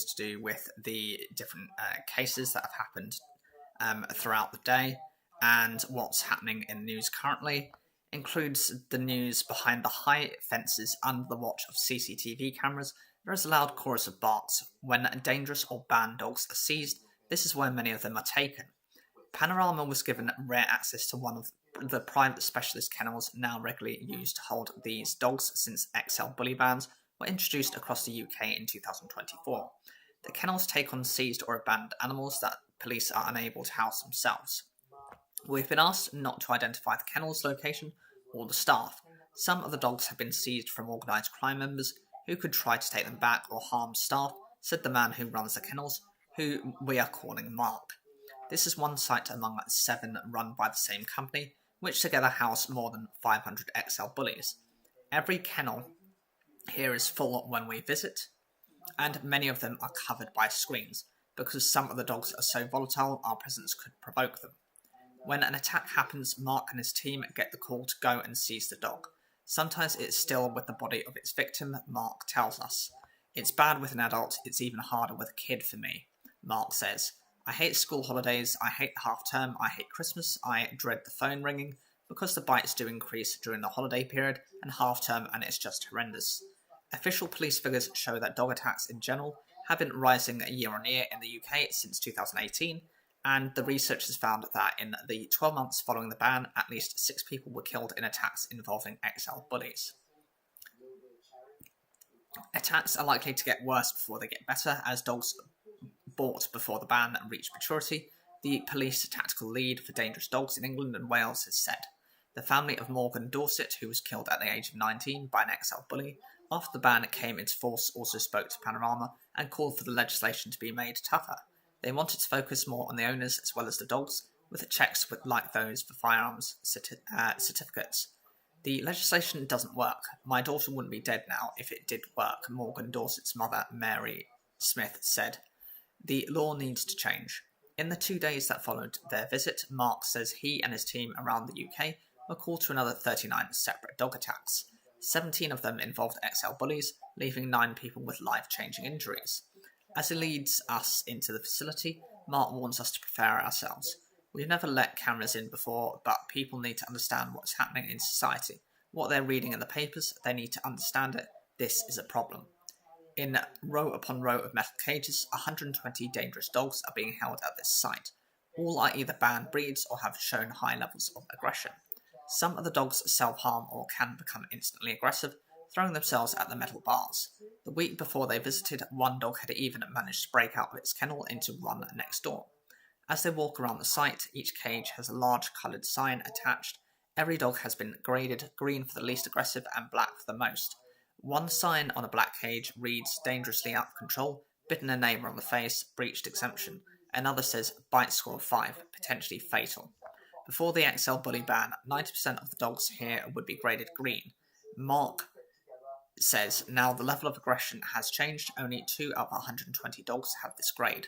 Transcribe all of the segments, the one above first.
to do with the different cases that have happened throughout the day and what's happening in the news currently. Includes the news behind the high fences under the watch of CCTV cameras. There is a loud chorus of barks. When dangerous or banned dogs are seized, this is where many of them are taken. Panorama was given rare access to one of the private specialist kennels now regularly used to hold these dogs since XL bully bans were introduced across the UK in 2024. The kennels take on seized or abandoned animals that police are unable to house themselves. We've been asked not to identify the kennel's location or the staff. Some of the dogs have been seized from organised crime members who could try to take them back or harm staff, said the man who runs the kennels, who we are calling Mark. This is one site among 7 run by the same company, which together house more than 500 XL bullies. Every kennel here is full when we visit, and many of them are covered by screens, because some of the dogs are so volatile our presence could provoke them. When an attack happens, Mark and his team get the call to go and seize the dog. Sometimes it's still with the body of its victim, Mark tells us. It's bad with an adult, it's even harder with a kid for me, Mark says. I hate school holidays, I hate half term, I hate Christmas, I dread the phone ringing, because the bites do increase during the holiday period and half term, and it's just horrendous. Official police figures show that dog attacks in general have been rising year on year in the UK since 2018, and the research has found that in the 12 months following the ban, at least 6 people were killed in attacks involving XL bullies. Attacks are likely to get worse before they get better, as dogs bought before the ban reached maturity, the police tactical lead for dangerous dogs in England and Wales has said. The family of Morgan Dorset, who was killed at the age of 19 by an XL bully after the ban came into force, also spoke to Panorama and called for the legislation to be made tougher. They wanted to focus more on the owners as well as the dogs, with checks like those for firearms certificates. The legislation doesn't work. My daughter wouldn't be dead now if it did work, Morgan Dorset's mother, Mary Smith, said. The law needs to change. In the 2 days that followed their visit, Mark says he and his team around the UK were called to another 39 separate dog attacks. 17 of them involved XL bullies, leaving 9 people with life-changing injuries. As he leads us into the facility, Mark warns us to prepare ourselves. We've never let cameras in before, but people need to understand what's happening in society. What they're reading in the papers, they need to understand it. This is a problem. In row upon row of metal cages, 120 dangerous dogs are being held at this site. All are either banned breeds or have shown high levels of aggression. Some of the dogs self-harm or can become instantly aggressive, throwing themselves at the metal bars. The week before they visited, one dog had even managed to break out of its kennel into run next door. As they walk around the site, each cage has a large coloured sign attached. Every dog has been graded, green for the least aggressive and black for the most. One sign on a black cage reads, dangerously out of control, bitten a neighbour on the face, breached exemption. Another says, bite score 5, potentially fatal. Before the XL bully ban, 90% of the dogs here would be graded green. Mark says now the level of aggression has changed, only 2 out of 120 dogs have this grade.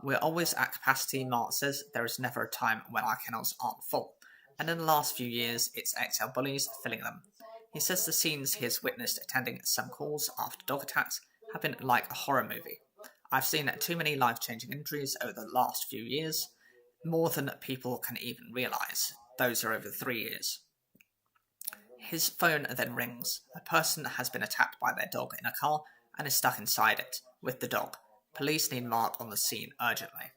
We're always at capacity, Mark says. There is never a time when our kennels aren't full, and in the last few years it's XL bullies filling them. He says the scenes he has witnessed attending some calls after dog attacks have been like a horror movie. I've seen too many life-changing injuries over the last few years, more than people can even realise. Those are over 3 years. His phone then rings. A person has been attacked by their dog in a car and is stuck inside it, with the dog. Police need Mark on the scene urgently.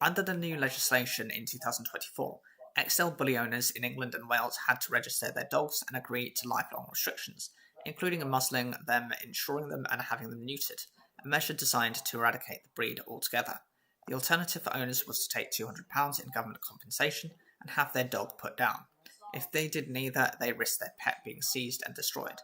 Under the new legislation in 2024, XL bully owners in England and Wales had to register their dogs and agree to lifelong restrictions, including muzzling them, insuring them, and having them neutered, a measure designed to eradicate the breed altogether. The alternative for owners was to take £200 in government compensation and have their dog put down. If they did neither, they risked their pet being seized and destroyed.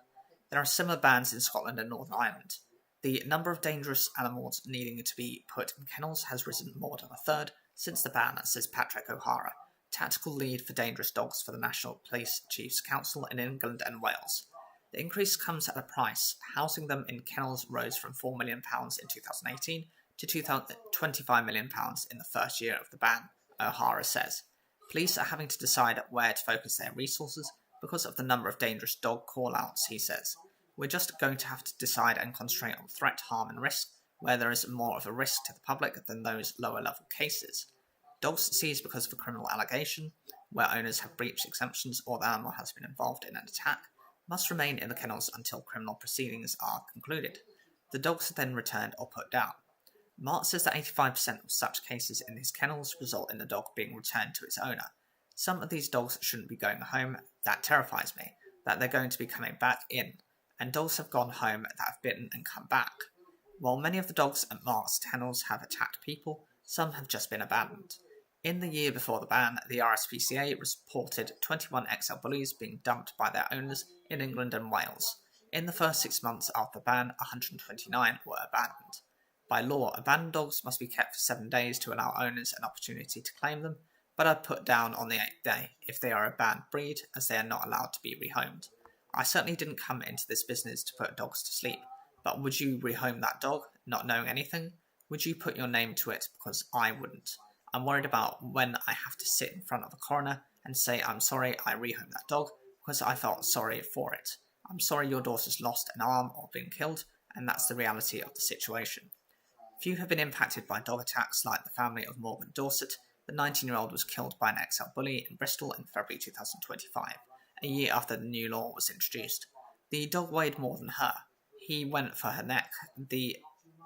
There are similar bans in Scotland and Northern Ireland. The number of dangerous animals needing to be put in kennels has risen more than a third since the ban, says Patrick O'Hara, tactical lead for dangerous dogs for the National Police Chiefs Council in England and Wales. The increase comes at a price. Housing them in kennels rose from £4 million in 2018 to £25 million in the first year of the ban, O'Hara says. Police are having to decide where to focus their resources because of the number of dangerous dog call-outs, he says. We're just going to have to decide and concentrate on threat, harm and risk, where there is more of a risk to the public than those lower-level cases. Dogs seized because of a criminal allegation, where owners have breached exemptions or the animal has been involved in an attack, must remain in the kennels until criminal proceedings are concluded. The dogs are then returned or put down. Mark says that 85% of such cases in his kennels result in the dog being returned to its owner. Some of these dogs shouldn't be going home. That terrifies me, that they're going to be coming back in. And dogs have gone home that have bitten and come back. While many of the dogs at Mark's kennels have attacked people, some have just been abandoned. In the year before the ban, the RSPCA reported 21 XL bullies being dumped by their owners in England and Wales. In the first 6 months after the ban, 129 were abandoned. By law, abandoned dogs must be kept for 7 days to allow owners an opportunity to claim them, but are put down on the 8th day if they are a banned breed, as they are not allowed to be rehomed. I certainly didn't come into this business to put dogs to sleep, but would you rehome that dog, not knowing anything? Would you put your name to it? Because I wouldn't. I'm worried about when I have to sit in front of a coroner and say I'm sorry I rehomed that dog because I felt sorry for it. I'm sorry your daughter's lost an arm or been killed, and that's the reality of the situation. Few have been impacted by dog attacks like the family of Morgan Dorset. The 19-year-old was killed by an XL bully in Bristol in February 2025, a year after the new law was introduced. The dog weighed more than her. He went for her neck.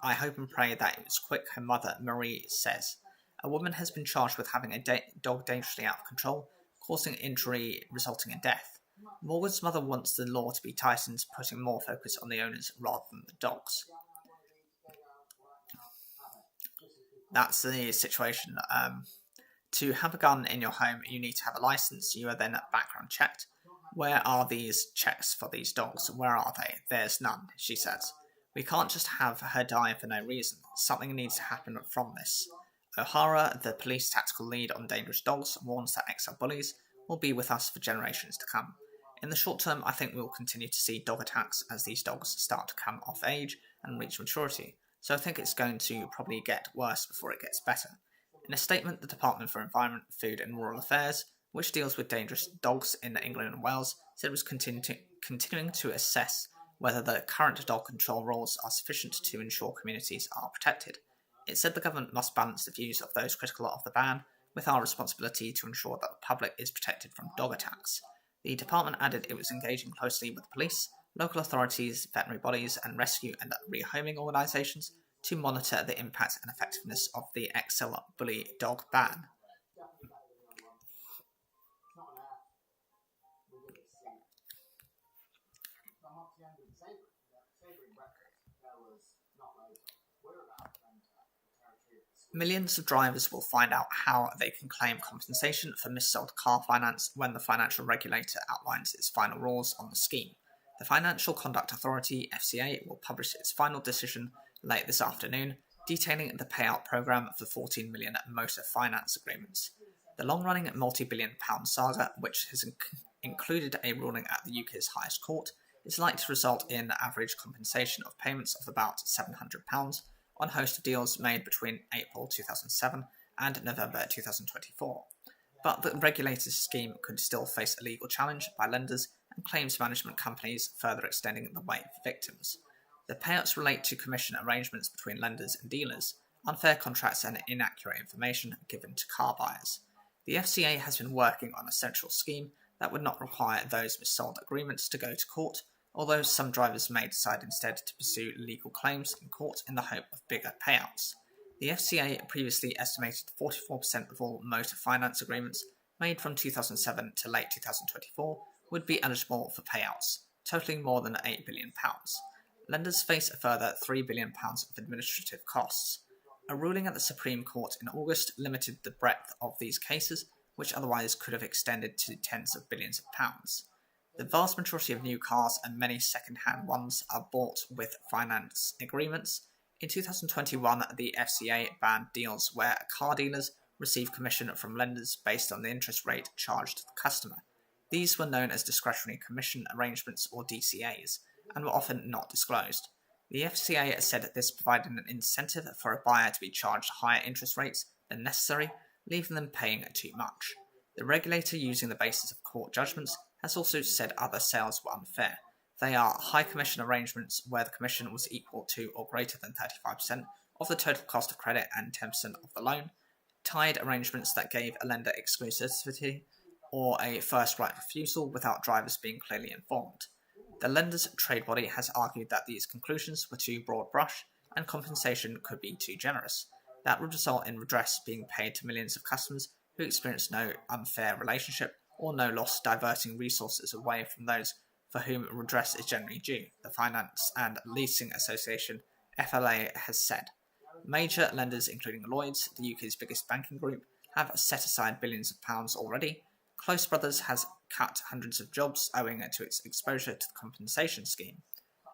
I hope and pray that it was quick, her mother, Marie, says. A woman has been charged with having a dog dangerously out of control, causing injury resulting in death. Morgan's mother wants the law to be tightened, putting more focus on the owners rather than the dogs. That's the situation. To have a gun in your home, you need to have a license. You are then background checked. Where are these checks for these dogs? Where are they? There's none, she says. We can't just have her die for no reason. Something needs to happen from this. O'Hara, the police tactical lead on dangerous dogs, warns that XL bullies will be with us for generations to come. In the short term, I think we will continue to see dog attacks as these dogs start to come off age and reach maturity, so I think it's going to probably get worse before it gets better. In a statement, the Department for Environment, Food and Rural Affairs, which deals with dangerous dogs in England and Wales, said it was continuing to assess whether the current dog control rules are sufficient to ensure communities are protected. It said the government must balance the views of those critical of the ban with our responsibility to ensure that the public is protected from dog attacks. The department added it was engaging closely with police, local authorities, veterinary bodies and rescue and rehoming organisations to monitor the impact and effectiveness of the XL bully dog ban. Millions of drivers will find out how they can claim compensation for missold car finance when the financial regulator outlines its final rules on the scheme. The Financial Conduct Authority, FCA, will publish its final decision late this afternoon, detailing the payout programme for 14 million motor finance agreements. The long-running multi-billion-pound saga, which has included a ruling at the UK's highest court, is likely to result in average compensation of payments of about £700 on a host of deals made between April 2007 and November 2024. But the regulator's scheme could still face a legal challenge by lenders and claims management companies, further extending the wait for victims. The payouts relate to commission arrangements between lenders and dealers, unfair contracts and inaccurate information given to car buyers. The FCA has been working on a central scheme that would not require those missold agreements to go to court, although some drivers may decide instead to pursue legal claims in court in the hope of bigger payouts. The FCA previously estimated 44% of all motor finance agreements made from 2007 to late 2024 would be eligible for payouts, totaling more than £8 billion. Lenders face a further £3 billion of administrative costs. A ruling at the Supreme Court in August limited the breadth of these cases, which otherwise could have extended to tens of billions of pounds. The vast majority of new cars and many second-hand ones are bought with finance agreements. In 2021, the FCA banned deals where car dealers receive commission from lenders based on the interest rate charged to the customer. These were known as discretionary commission arrangements or DCAs, and were often not disclosed. The FCA said this provided an incentive for a buyer to be charged higher interest rates than necessary, leaving them paying too much. The regulator, using the basis of court judgments, has also said other sales were unfair. They are high commission arrangements where the commission was equal to or greater than 35% of the total cost of credit and 10% of the loan, tied arrangements that gave a lender exclusivity or a first right of refusal without drivers being clearly informed. The lender's trade body has argued that these conclusions were too broad brush and compensation could be too generous. That would result in redress being paid to millions of customers who experience no unfair relationship or no loss diverting resources away from those for whom redress is generally due, the Finance and Leasing Association FLA has said. Major lenders, including Lloyds, the UK's biggest banking group, have set aside billions of pounds already. Close Brothers has cut hundreds of jobs owing to its exposure to the compensation scheme.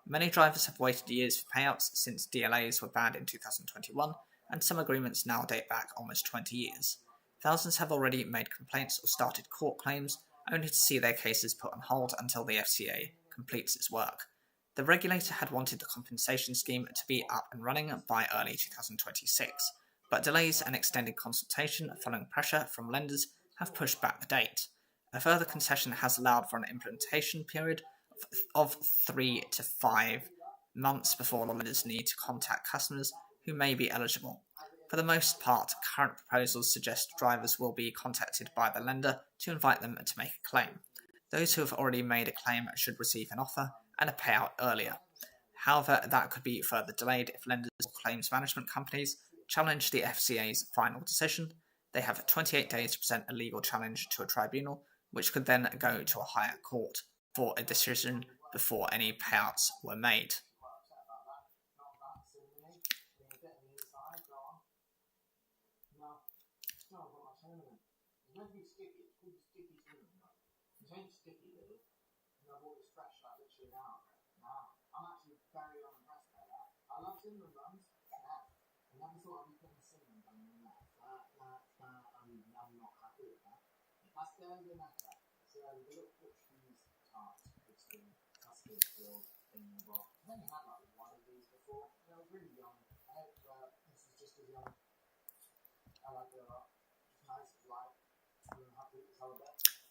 Many drivers have waited years for payouts since DLAs were banned in 2021, and some agreements now date back almost 20 years. Thousands have already made complaints or started court claims, only to see their cases put on hold until the FCA completes its work. The regulator had wanted the compensation scheme to be up and running by early 2026, but delays and extended consultation following pressure from lenders have pushed back the date. A further concession has allowed for an implementation period of 3 to 5 months before the lenders need to contact customers who may be eligible. For the most part, current proposals suggest drivers will be contacted by the lender to invite them to make a claim. Those who have already made a claim should receive an offer and a payout earlier. However, that could be further delayed if lenders or claims management companies challenge the FCA's final decision. They have 28 days to present a legal challenge to a tribunal, which could then go to a higher court for a decision before any payouts were made.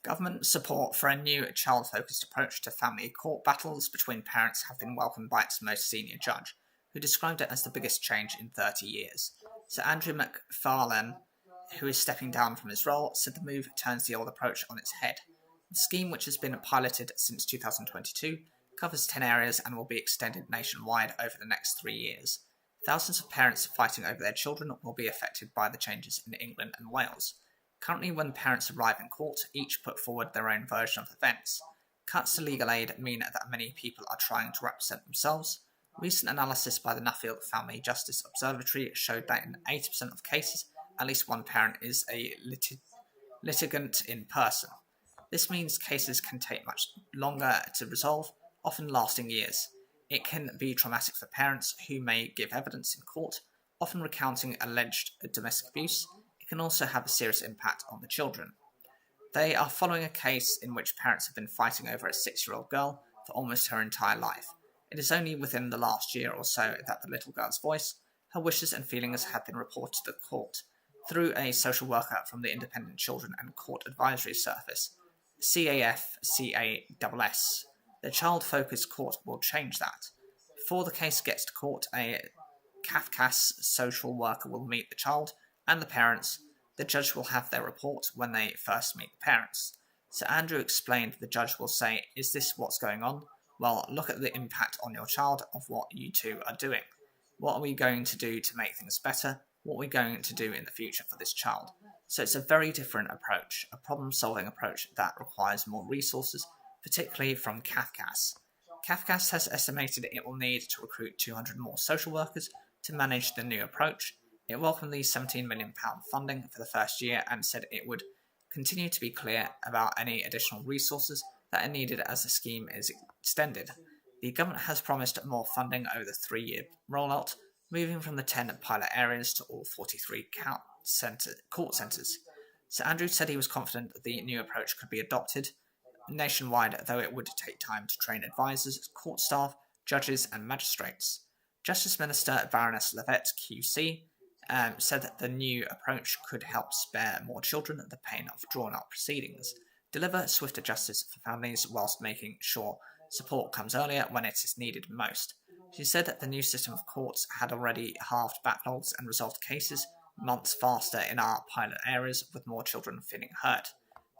Government support for a new child-focused approach to family court battles between parents have been welcomed by its most senior judge, who described it as the biggest change in 30 years. Sir Andrew McFarlane, who is stepping down from his role, said the move turns the old approach on its head. The scheme, which has been piloted since 2022, covers 10 areas and will be extended nationwide over the next 3 years. Thousands of parents fighting over their children will be affected by the changes in England and Wales. Currently, when parents arrive in court, each put forward their own version of events. Cuts to legal aid mean that many people are trying to represent themselves. Recent analysis by the Nuffield Family Justice Observatory showed that in 80% of cases, at least one parent is a litigant in person. This means cases can take much longer to resolve, often lasting years. It can be traumatic for parents who may give evidence in court, often recounting alleged domestic abuse. It can also have a serious impact on the children. They are following a case in which parents have been fighting over a 6-year-old girl for almost her entire life. It is only within the last year or so that the little girl's voice, her wishes and feelings have been reported to the court through a social worker from the Independent Children and Court Advisory Service, CAFCASS. The child-focused court will change that. Before the case gets to court, a CAFCASS social worker will meet the child and the parents. The judge will have their report when they first meet the parents. Sir Andrew explained the judge will say, "Is this what's going on? Well, look at the impact on your child of what you two are doing. What are we going to do to make things better? What are we going to do in the future for this child?" So it's a very different approach, a problem-solving approach that requires more resources, particularly from CAFCASS. CAFCASS has estimated it will need to recruit 200 more social workers to manage the new approach. It welcomed the £17 million funding for the first year and said it would continue to be clear about any additional resources that are needed as the scheme is extended. The government has promised more funding over the 3-year rollout, moving from the 10 pilot areas to all 43 court centres. Sir Andrew said he was confident that the new approach could be adopted nationwide, though it would take time to train advisors, court staff, judges and magistrates. Justice Minister Baroness Levett QC said that the new approach could help spare more children the pain of drawn-out proceedings, deliver swifter justice for families whilst making sure Support comes earlier when it is needed most. She said that the new system of courts had already halved backlogs and resolved cases months faster in our pilot areas, with more children feeling heard.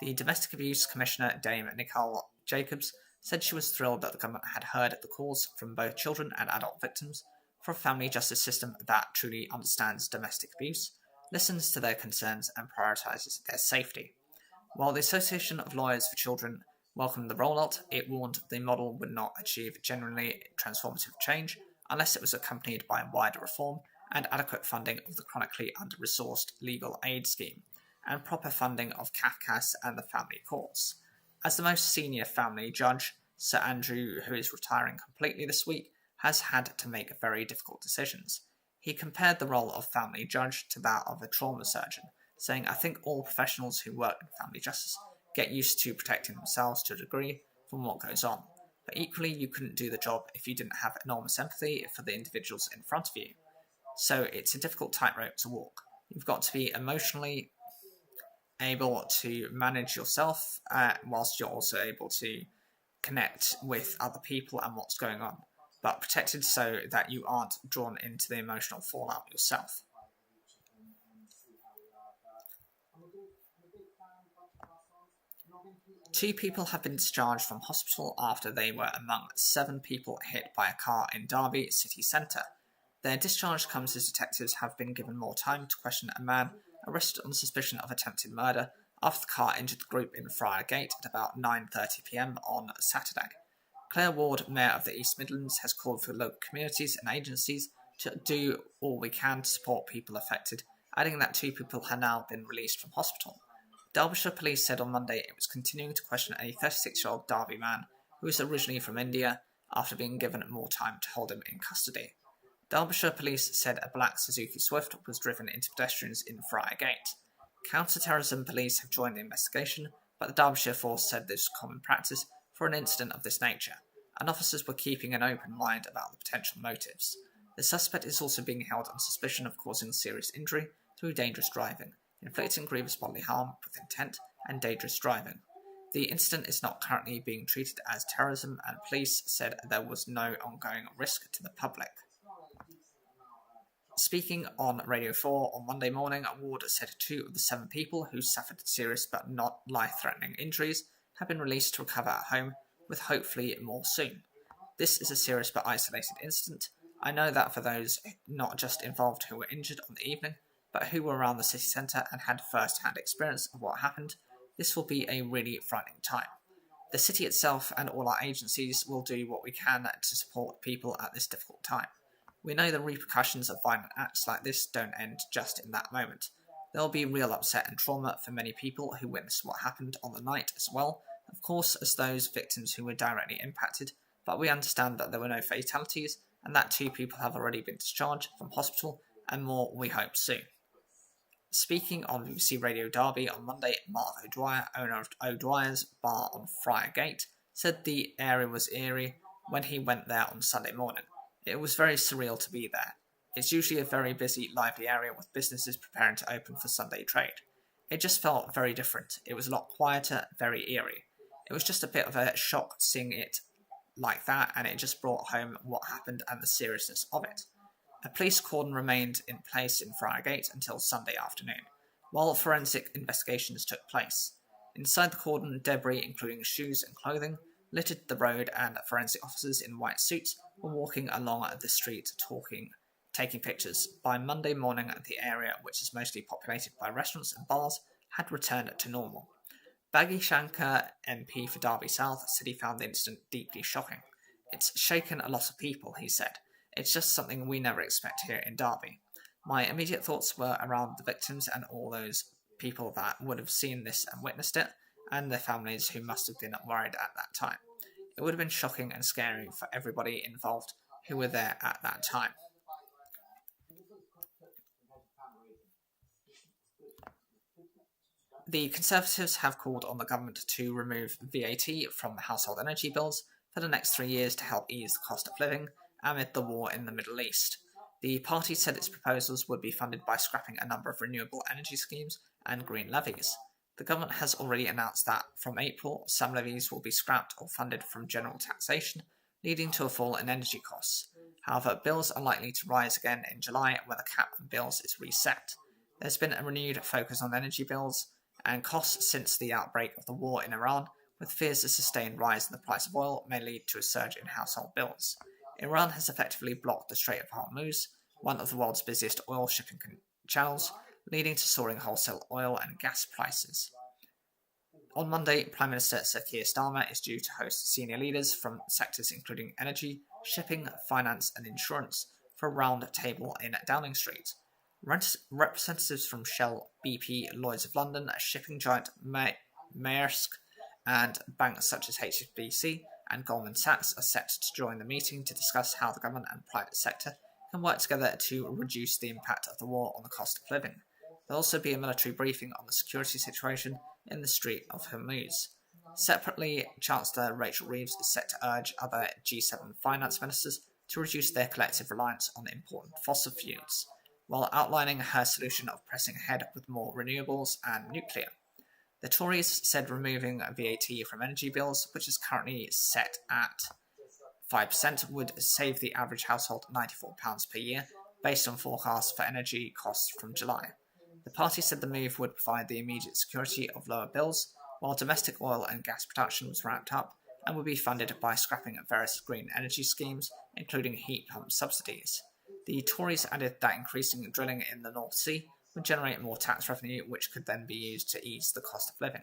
The Domestic Abuse Commissioner, Dame Nicole Jacobs, said she was thrilled that the government had heard the calls from both children and adult victims for a family justice system that truly understands domestic abuse, listens to their concerns, and prioritises their safety. While the Association of Lawyers for Children welcomed the rollout, it warned the model would not achieve genuinely transformative change unless it was accompanied by wider reform and adequate funding of the chronically under-resourced legal aid scheme, and proper funding of CAFCAS and the family courts. As the most senior family judge, Sir Andrew, who is retiring completely this week, has had to make very difficult decisions. He compared the role of family judge to that of a trauma surgeon, saying, "I think all professionals who work in family justice get used to protecting themselves to a degree from what goes on. But equally, you couldn't do the job if you didn't have enormous empathy for the individuals in front of you. So it's a difficult tightrope to walk. You've got to be emotionally able to manage yourself whilst you're also able to connect with other people and what's going on, but protected so that you aren't drawn into the emotional fallout yourself." Two people have been discharged from hospital after they were among 7 people hit by a car in Derby city centre. Their discharge comes as detectives have been given more time to question a man arrested on suspicion of attempted murder after the car injured the group in Friargate at about 9:30 p.m. on Saturday. Claire Ward, Mayor of the East Midlands, has called for local communities and agencies to do all we can to support people affected, adding that 2 people have now been released from hospital. Derbyshire Police said on Monday it was continuing to question a 36-year-old Derby man who was originally from India after being given more time to hold him in custody. Derbyshire Police said a black Suzuki Swift was driven into pedestrians in Friargate. Counter-terrorism police have joined the investigation, but the Derbyshire force said this was common practice for an incident of this nature, and officers were keeping an open mind about the potential motives. The suspect is also being held on suspicion of causing serious injury through dangerous driving, inflicting grievous bodily harm with intent, and dangerous driving. The incident is not currently being treated as terrorism, and police said there was no ongoing risk to the public. Speaking on Radio 4 on Monday morning, Ward said 2 of the 7 people who suffered serious but not life-threatening injuries have been released to recover at home, with hopefully more soon. "This is a serious but isolated incident. I know that for those not just involved who were injured on the evening, but who were around the city centre and had first-hand experience of what happened, this will be a really frightening time. The city itself and all our agencies will do what we can to support people at this difficult time. We know the repercussions of violent acts like this don't end just in that moment. There will be real upset and trauma for many people who witnessed what happened on the night as well, of course, as those victims who were directly impacted, but we understand that there were no fatalities and that 2 people have already been discharged from hospital, and more we hope soon." Speaking on BBC Radio Derby on Monday, Mark O'Dwyer, owner of O'Dwyer's Bar on Friargate, said the area was eerie when he went there on Sunday morning. "It was very surreal to be there. It's usually a very busy, lively area with businesses preparing to open for Sunday trade. It just felt very different. It was a lot quieter, very eerie. It was just a bit of a shock seeing it like that, and it just brought home what happened and the seriousness of it." A police cordon remained in place in Friargate until Sunday afternoon, while forensic investigations took place. Inside the cordon, debris, including shoes and clothing, littered the road, and forensic officers in white suits were walking along the street taking pictures. By Monday morning, the area, which is mostly populated by restaurants and bars, had returned to normal. Baggy Shankar, MP for Derby South, said he found the incident deeply shocking. "It's shaken a lot of people," he said. "It's just something we never expect here in Derby. My immediate thoughts were around the victims and all those people that would have seen this and witnessed it, and their families who must have been worried at that time. It would have been shocking and scary for everybody involved who were there at that time." The Conservatives have called on the government to remove VAT from household energy bills for the next 3 years to help ease the cost of living amid the war in the Middle East. The party said its proposals would be funded by scrapping a number of renewable energy schemes and green levies. The government has already announced that from April, some levies will be scrapped or funded from general taxation, leading to a fall in energy costs. However, bills are likely to rise again in July when the cap on bills is reset. There's been a renewed focus on energy bills and costs since the outbreak of the war in Iran, with fears a sustained rise in the price of oil may lead to a surge in household bills. Iran has effectively blocked the Strait of Hormuz, one of the world's busiest oil shipping channels, leading to soaring wholesale oil and gas prices. On Monday, Prime Minister Sir Keir Starmer is due to host senior leaders from sectors including energy, shipping, finance and insurance for a round table in Downing Street. Representatives from Shell, BP, Lloyds of London, shipping giant Maersk, and banks such as HSBC and Goldman Sachs are set to join the meeting to discuss how the government and private sector can work together to reduce the impact of the war on the cost of living. There will also be a military briefing on the security situation in the Strait of Hormuz. Separately, Chancellor Rachel Reeves is set to urge other G7 finance ministers to reduce their collective reliance on important fossil fuels, while outlining her solution of pressing ahead with more renewables and nuclear. The Tories said removing VAT from energy bills, which is currently set at 5%, would save the average household £94 per year, based on forecasts for energy costs from July. The party said the move would provide the immediate security of lower bills, while domestic oil and gas production was ramped up and would be funded by scrapping various green energy schemes, including heat pump subsidies. The Tories added that increasing drilling in the North Sea would generate more tax revenue, which could then be used to ease the cost of living.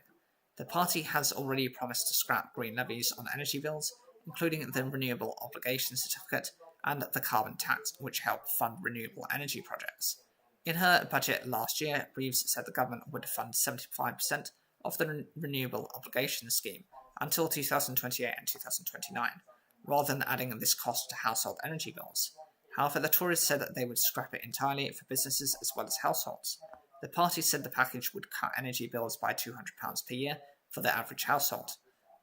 The party has already promised to scrap green levies on energy bills, including the Renewable Obligation Certificate and the carbon tax, which help fund renewable energy projects. In her budget last year, Reeves said the government would fund 75% of the Renewable Obligation Scheme until 2028 and 2029, rather than adding this cost to household energy bills. However, the Tories said that they would scrap it entirely for businesses as well as households. The party said the package would cut energy bills by £200 per year for the average household.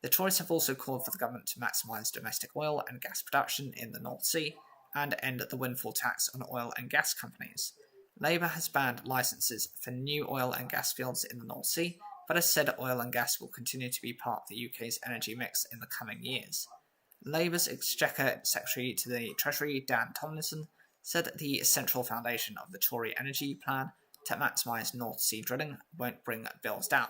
The Tories have also called for the government to maximise domestic oil and gas production in the North Sea and end the windfall tax on oil and gas companies. Labour has banned licences for new oil and gas fields in the North Sea, but has said oil and gas will continue to be part of the UK's energy mix in the coming years. Labour's Exchequer Secretary to the Treasury, Dan Tomlinson, said the central foundation of the Tory energy plan to maximise North Sea drilling won't bring bills down.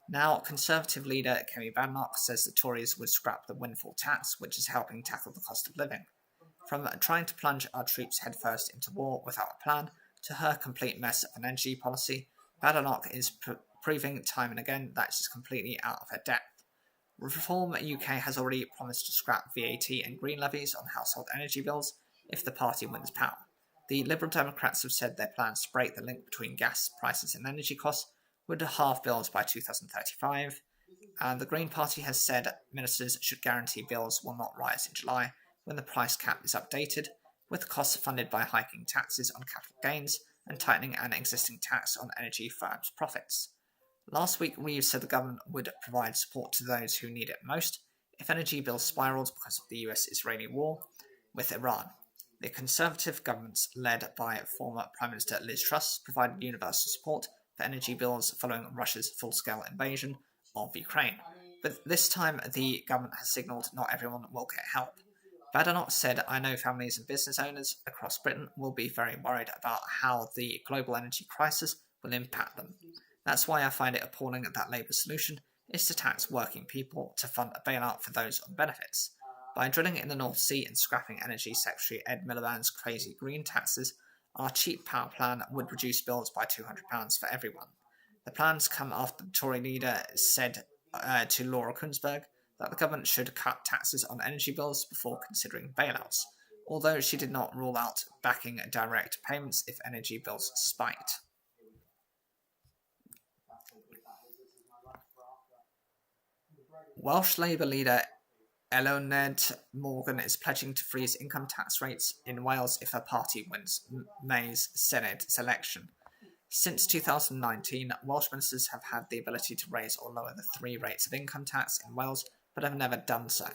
Now, Conservative leader Kemi Badenoch says the Tories would scrap the windfall tax, which is helping tackle the cost of living. From trying to plunge our troops headfirst into war without a plan to her complete mess of an energy policy, Badenoch is proving time and again that she's completely out of her depth. Reform UK has already promised to scrap VAT and green levies on household energy bills if the party wins power. The Liberal Democrats have said their plans to break the link between gas prices and energy costs would halve bills by 2035, and the Green Party has said ministers should guarantee bills will not rise in July when the price cap is updated, with costs funded by hiking taxes on capital gains and tightening an existing tax on energy firms' profits. Last week, Reeves said the government would provide support to those who need it most if energy bills spiralled because of the US-Israeli war with Iran. The Conservative governments, led by former Prime Minister Liz Truss, provided universal support for energy bills following Russia's full-scale invasion of Ukraine. But this time, the government has signalled not everyone will get help. Badenoch said, "I know families and business owners across Britain will be very worried about how the global energy crisis will impact them. That's why I find it appalling that Labour's solution is to tax working people to fund a bailout for those on benefits. By drilling in the North Sea and scrapping Energy Secretary Ed Miliband's crazy green taxes, our cheap power plan would reduce bills by £200 for everyone." The plans come after the Tory leader said to Laura Kuenssberg that the government should cut taxes on energy bills before considering bailouts, although she did not rule out backing direct payments if energy bills spiked. Welsh Labour leader Eluned Morgan is pledging to freeze income tax rates in Wales if her party wins May's Senate election. Since 2019, Welsh ministers have had the ability to raise or lower the three rates of income tax in Wales, but have never done so.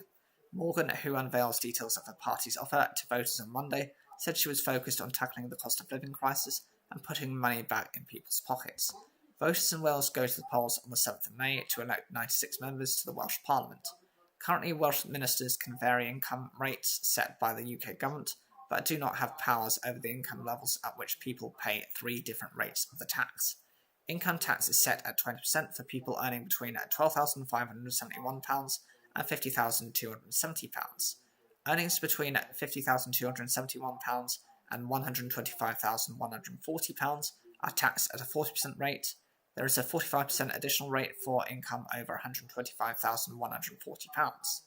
Morgan, who unveils details of her party's offer to voters on Monday, said she was focused on tackling the cost of living crisis and putting money back in people's pockets. Voters in Wales go to the polls on the 7th of May to elect 96 members to the Welsh Parliament. Currently, Welsh ministers can vary income rates set by the UK government, but do not have powers over the income levels at which people pay 3 different rates of the tax. Income tax is set at 20% for people earning between £12,571 and £50,270. Earnings between £50,271 and £125,140 are taxed at a 40% rate. There is a 45% additional rate for income over £125,140.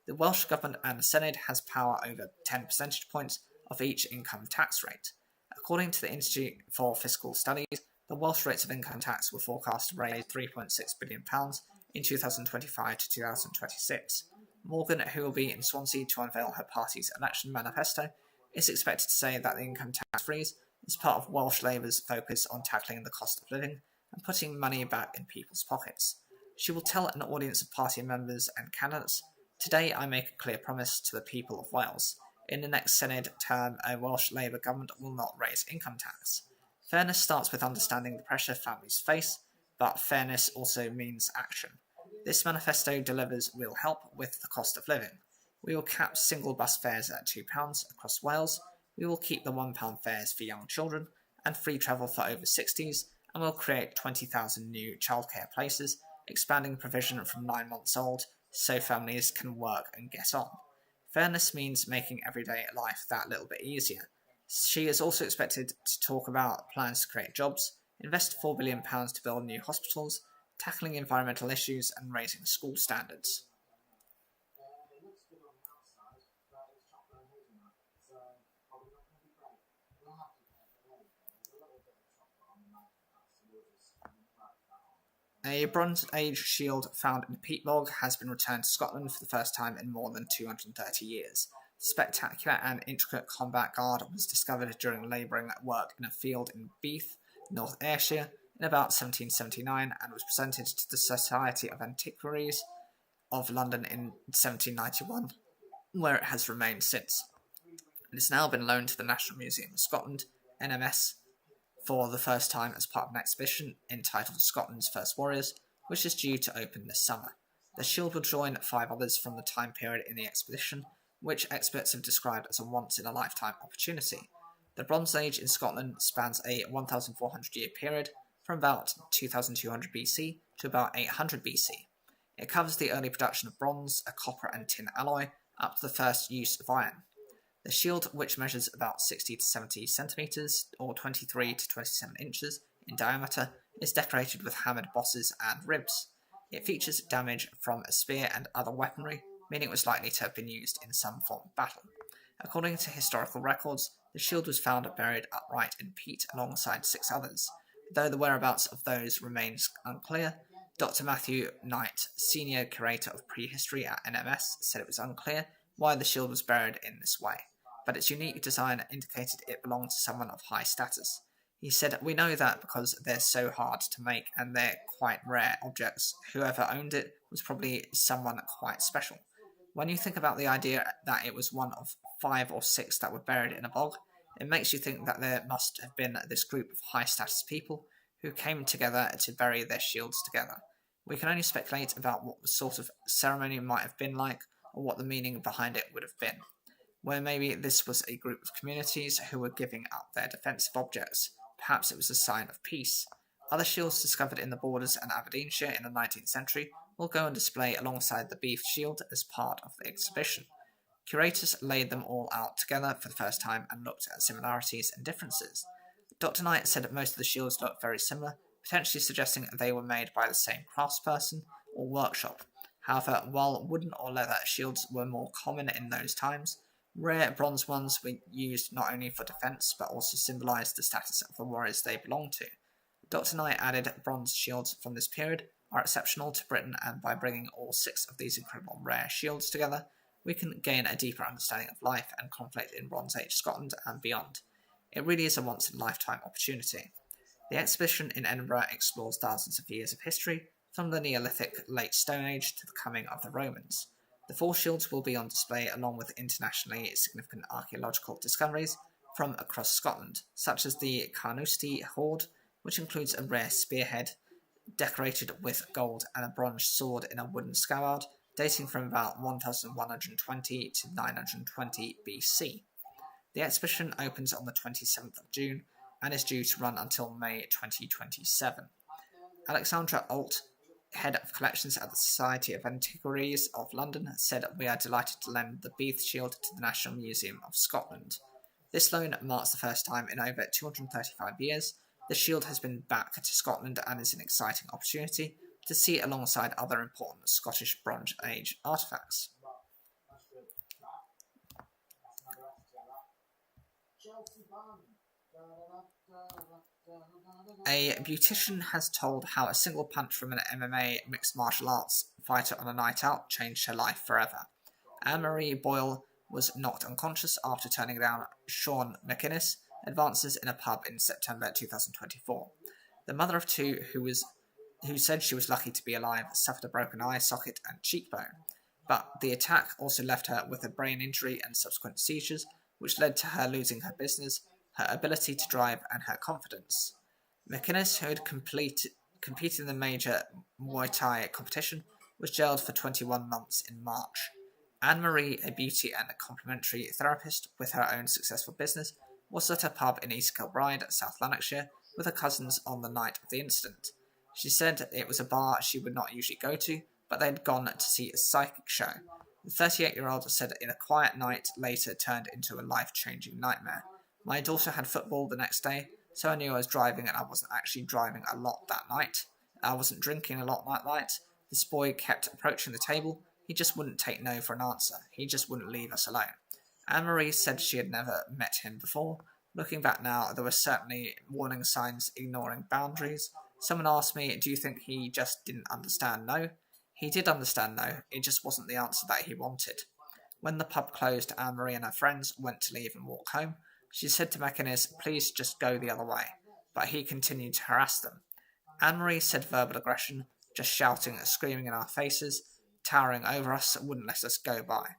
The Welsh Government and the Senate has power over 10 percentage points of each income tax rate. According to the Institute for Fiscal Studies, the Welsh rates of income tax were forecast to raise £3.6 billion in 2025 to 2026. Morgan, who will be in Swansea to unveil her party's election manifesto, is expected to say that the income tax freeze is part of Welsh Labour's focus on tackling the cost of living and putting money back in people's pockets. She will tell an audience of party members and candidates, "Today I make a clear promise to the people of Wales. In the next Senedd term, a Welsh Labour government will not raise income tax." Fairness starts with understanding the pressure families face, but fairness also means action. This manifesto delivers real help with the cost of living. We will cap single bus fares at £2 across Wales. We will keep the £1 fares for young children and free travel for over 60s, and we'll create 20,000 new childcare places, expanding provision from 9 months old so families can work and get on. Fairness means making everyday life that little bit easier. She is also expected to talk about plans to create jobs, invest £4 billion to build new hospitals, tackling environmental issues and raising school standards. A Bronze Age shield found in a peat bog has been returned to Scotland for the first time in more than 230 years. The spectacular and intricate combat guard was discovered during labouring work in a field in Beath, North Ayrshire, in about 1779 and was presented to the Society of Antiquaries of London in 1791, where it has remained since. It has now been loaned to the National Museum of Scotland, NMS, for the first time as part of an exhibition entitled Scotland's First Warriors, which is due to open this summer. The shield will join 5 others from the time period in the exhibition, which experts have described as a once-in-a-lifetime opportunity. The Bronze Age in Scotland spans a 1,400-year period from about 2200 BC to about 800 BC. It covers the early production of bronze, a copper and tin alloy, up to the first use of iron. The shield, which measures about 60 to 70 centimetres, or 23 to 27 inches in diameter, is decorated with hammered bosses and ribs. It features damage from a spear and other weaponry, meaning it was likely to have been used in some form of battle. According to historical records, the shield was found buried upright in peat alongside 6 others. Though the whereabouts of those remains unclear, Dr. Matthew Knight, Senior Curator of Prehistory at NMS, said it was unclear why the shield was buried in this way, but its unique design indicated it belonged to someone of high status. He said, "We know that because they're so hard to make and they're quite rare objects. Whoever owned it was probably someone quite special." When you think about the idea that it was one of 5 or 6 that were buried in a bog, it makes you think that there must have been this group of high-status people who came together to bury their shields together. We can only speculate about what the sort of ceremony might have been like, or what the meaning behind it would have been. Where maybe this was a group of communities who were giving up their defensive objects. Perhaps it was a sign of peace. Other shields discovered in the Borders and Aberdeenshire in the 19th century will go on display alongside the Beef shield as part of the exhibition. Curators laid them all out together for the first time and looked at similarities and differences. Dr. Knight said that most of the shields looked very similar, potentially suggesting they were made by the same craftsperson or workshop. However, while wooden or leather shields were more common in those times, rare bronze ones were used not only for defence but also symbolised the status of the warriors they belonged to. Dr. Knight added bronze shields from this period are exceptional to Britain, and by bringing all 6 of these incredible rare shields together, we can gain a deeper understanding of life and conflict in Bronze Age Scotland and beyond. It really is a once-in-a-lifetime opportunity. The exhibition in Edinburgh explores thousands of years of history, from the Neolithic Late Stone Age to the coming of the Romans. The 4 shields will be on display along with internationally significant archaeological discoveries from across Scotland, such as the Carnoustie Hoard, which includes a rare spearhead decorated with gold and a bronze sword in a wooden scabbard, dating from about 1120 to 920 BC. The exhibition opens on the 27th of June and is due to run until May 2027. Alexandra Alt, head of collections at the Society of Antiquaries of London, said, "We are delighted to lend the Beath Shield to the National Museum of Scotland. This loan marks the first time in over 235 years the shield has been back to Scotland and is an exciting opportunity to see it alongside other important Scottish Bronze Age artefacts." A beautician has told how a single punch from an MMA mixed martial arts fighter on a night out changed her life forever. Anne-Marie Boyle was knocked unconscious after turning down Sean McInnes advances in a pub in September 2024. The mother of two, who said she was lucky to be alive, suffered a broken eye socket and cheekbone, but the attack also left her with a brain injury and subsequent seizures, which led to her losing her business, her ability to drive, and her confidence. McInnes, who had competed in the major Muay Thai competition, was jailed for 21 months in March. Anne-Marie, a beauty and a complementary therapist with her own successful business, was at a pub in East Kilbride, South Lanarkshire, with her cousins on the night of the incident. She said it was a bar she would not usually go to, but they'd gone to see a psychic show. The 38-year-old said in a quiet night later turned into a life-changing nightmare. "My daughter had football the next day, so I knew I was driving, and I wasn't actually driving a lot that night. I wasn't drinking a lot that night. This boy kept approaching the table. He just wouldn't take no for an answer. He just wouldn't leave us alone." Anne-Marie said she had never met him before. "Looking back now, there were certainly warning signs ignoring boundaries. Someone asked me, 'Do you think he just didn't understand?' No. He did understand, though. It just wasn't the answer that he wanted." When the pub closed, Anne-Marie and her friends went to leave and walk home. She said to McInnes, "Please just go the other way," but he continued to harass them. Anne-Marie said verbal aggression, just shouting and screaming in our faces, towering over us, wouldn't let us go by.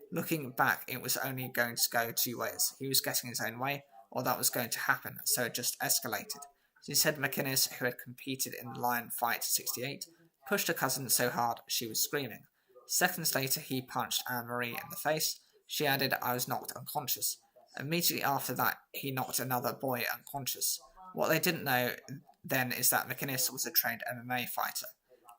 Looking back, it was only going to go two ways. He was getting his own way, or that was going to happen, so it just escalated. She said McInnes, who had competed in the Lion Fight 68, pushed her cousin so hard she was screaming. Seconds later, he punched Anne-Marie in the face. She added, "I was knocked unconscious." Immediately after that, he knocked another boy unconscious. What they didn't know then is that McInnes was a trained MMA fighter.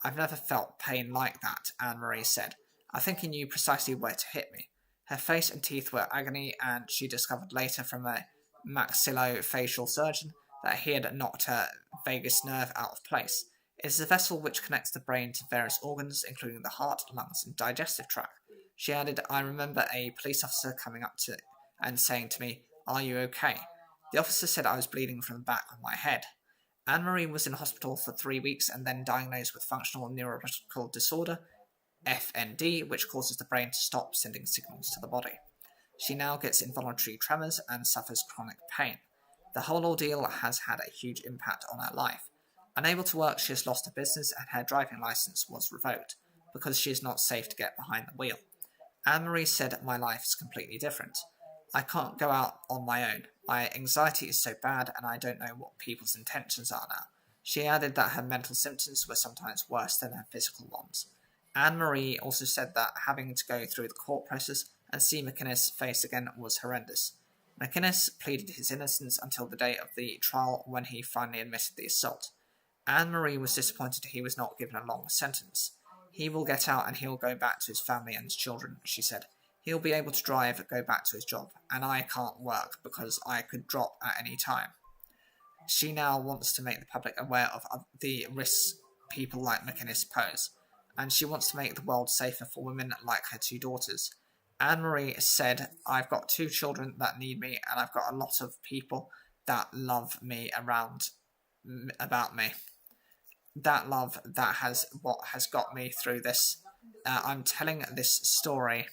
"I've never felt pain like that," Anne-Marie said. "I think he knew precisely where to hit me." Her face and teeth were agony, and she discovered later from a maxillofacial surgeon that he had knocked her vagus nerve out of place. It is a vessel which connects the brain to various organs, including the heart, lungs, and digestive tract. She added, "I remember a police officer coming up to and saying to me, 'Are you okay?' The officer said I was bleeding from the back of my head." Anne-Marie was in hospital for 3 weeks and then diagnosed with functional neurological disorder, FND, which causes the brain to stop sending signals to the body. She now gets involuntary tremors and suffers chronic pain. The whole ordeal has had a huge impact on her life. Unable to work, she has lost her business and her driving license was revoked because she is not safe to get behind the wheel. Anne-Marie said, "My life is completely different. I can't go out on my own. My anxiety is so bad and I don't know what people's intentions are now." She added that her mental symptoms were sometimes worse than her physical ones. Anne-Marie also said that having to go through the court process and see McInnes' face again was horrendous. McInnes pleaded his innocence until the day of the trial when he finally admitted the assault. Anne-Marie was disappointed he was not given a long sentence. "He will get out and he will go back to his family and his children," she said. "He'll be able to drive, go back to his job, and I can't work because I could drop at any time." She now wants to make the public aware of the risks people like McInnes pose, and she wants to make the world safer for women like her two daughters. Anne-Marie said, "I've got 2 children that need me, and I've got a lot of people that love me about me. That love, that has what has got me through this. I'm telling this story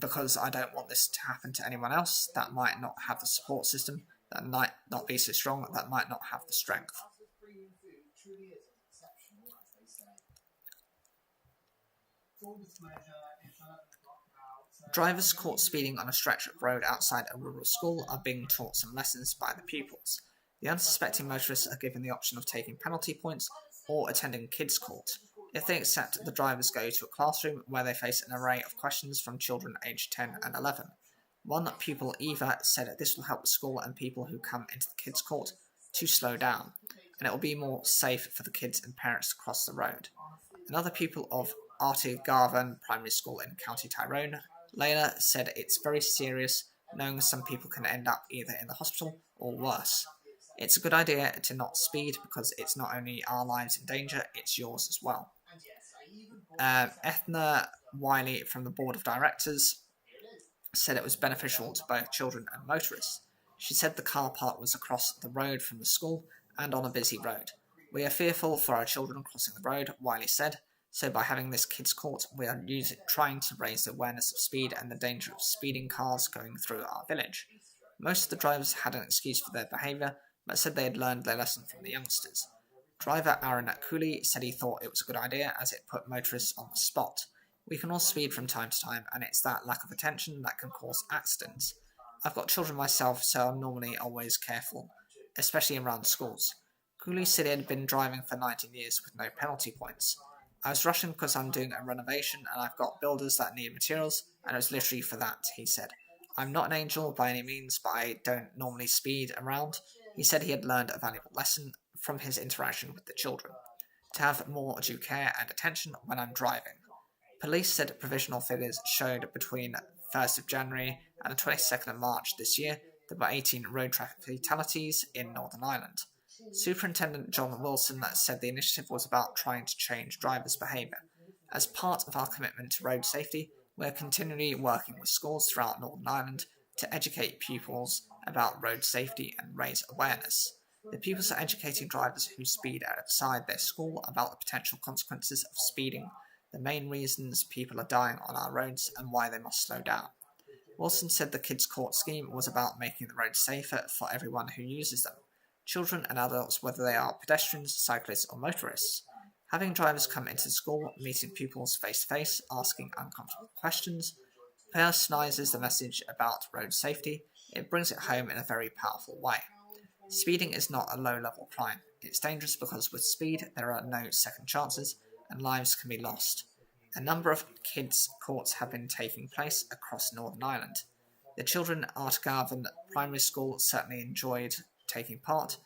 because I don't want this to happen to anyone else that might not have the support system, that might not be so strong, that might not have the strength." Drivers caught speeding on a stretch of road outside a rural school are being taught some lessons by the pupils. The unsuspecting motorists are given the option of taking penalty points or attending kids' court. If they accept, the drivers go to a classroom where they face an array of questions from children aged 10 and 11. One pupil, Eva, said this will help the school and people who come into the kids' court to slow down, and it will be more safe for the kids and parents to cross the road. Another pupil of Artigarvan Primary School in County Tyrone, Layla, said it's very serious, knowing some people can end up either in the hospital or worse. It's a good idea to not speed because it's not only our lives in danger, it's yours as well. Ethna Wiley from the board of directors said it was beneficial to both children and motorists. She said the car park was across the road from the school and on a busy road. We are fearful for our children crossing the road, Wiley said, so by having this kids' court, we are trying to raise the awareness of speed and the danger of speeding cars going through our village. Most of the drivers had an excuse for their behaviour, but said they had learned their lesson from the youngsters. Driver Aaron Cooley said he thought it was a good idea as it put motorists on the spot. We can all speed from time to time, and it's that lack of attention that can cause accidents. I've got children myself, so I'm normally always careful, especially around schools. Cooley said he had been driving for 19 years with no penalty points. I was rushing because I'm doing a renovation and I've got builders that need materials, and it was literally for that, he said. I'm not an angel by any means, but I don't normally speed around. He said he had learned a valuable lesson from his interaction with the children, to have more due care and attention when I'm driving. Police said provisional figures showed between 1st of January and the 22nd of March this year there were 18 road traffic fatalities in Northern Ireland. Superintendent John Wilson said the initiative was about trying to change drivers' behaviour. As part of our commitment to road safety, we're continually working with schools throughout Northern Ireland to educate pupils about road safety and raise awareness. The pupils are educating drivers who speed outside their school about the potential consequences of speeding, the main reasons people are dying on our roads, and why they must slow down. Wilson said the kids' court scheme was about making the roads safer for everyone who uses them, children and adults, whether they are pedestrians, cyclists or motorists. Having drivers come into school, meeting pupils face-to-face, asking uncomfortable questions, personalises the message about road safety. It brings it home in a very powerful way. Speeding is not a low-level crime. It's dangerous because with speed there are no second chances and lives can be lost. A number of kids' courts have been taking place across Northern Ireland. The children at Artigarvan Primary School certainly enjoyed taking part.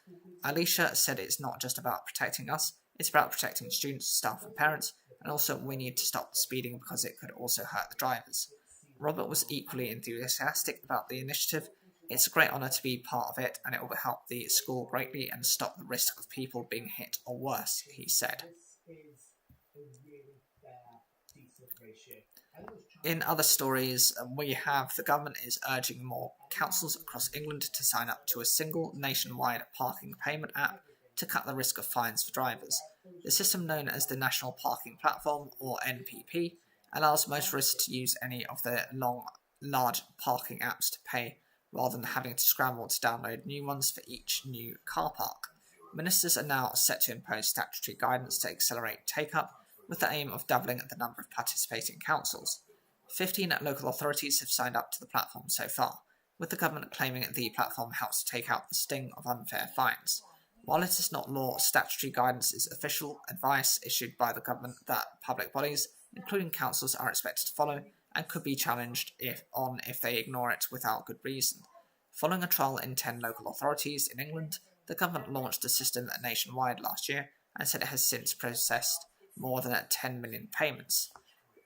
Alicia said it's not just about protecting us, it's about protecting students, staff and parents, and also we need to stop the speeding because it could also hurt the drivers. Robert was equally enthusiastic about the initiative. It's a great honour to be part of it, and it will help the school greatly and stop the risk of people being hit or worse, he said. In other stories, we have the government is urging more councils across England to sign up to a single nationwide parking payment app to cut the risk of fines for drivers. The system, known as the National Parking Platform, or NPP, allows motorists to use any of the large parking apps to pay, rather than having to scramble to download new ones for each new car park. Ministers are now set to impose statutory guidance to accelerate take-up, with the aim of doubling the number of participating councils. 15 local authorities have signed up to the platform so far, with the government claiming the platform helps to take out the sting of unfair fines. While it is not law, statutory guidance is official advice issued by the government that public bodies, including councils, are expected to follow and could be challenged if they ignore it without good reason. Following a trial in 10 local authorities in England, the government launched the system nationwide last year and said it has since processed more than 10 million payments.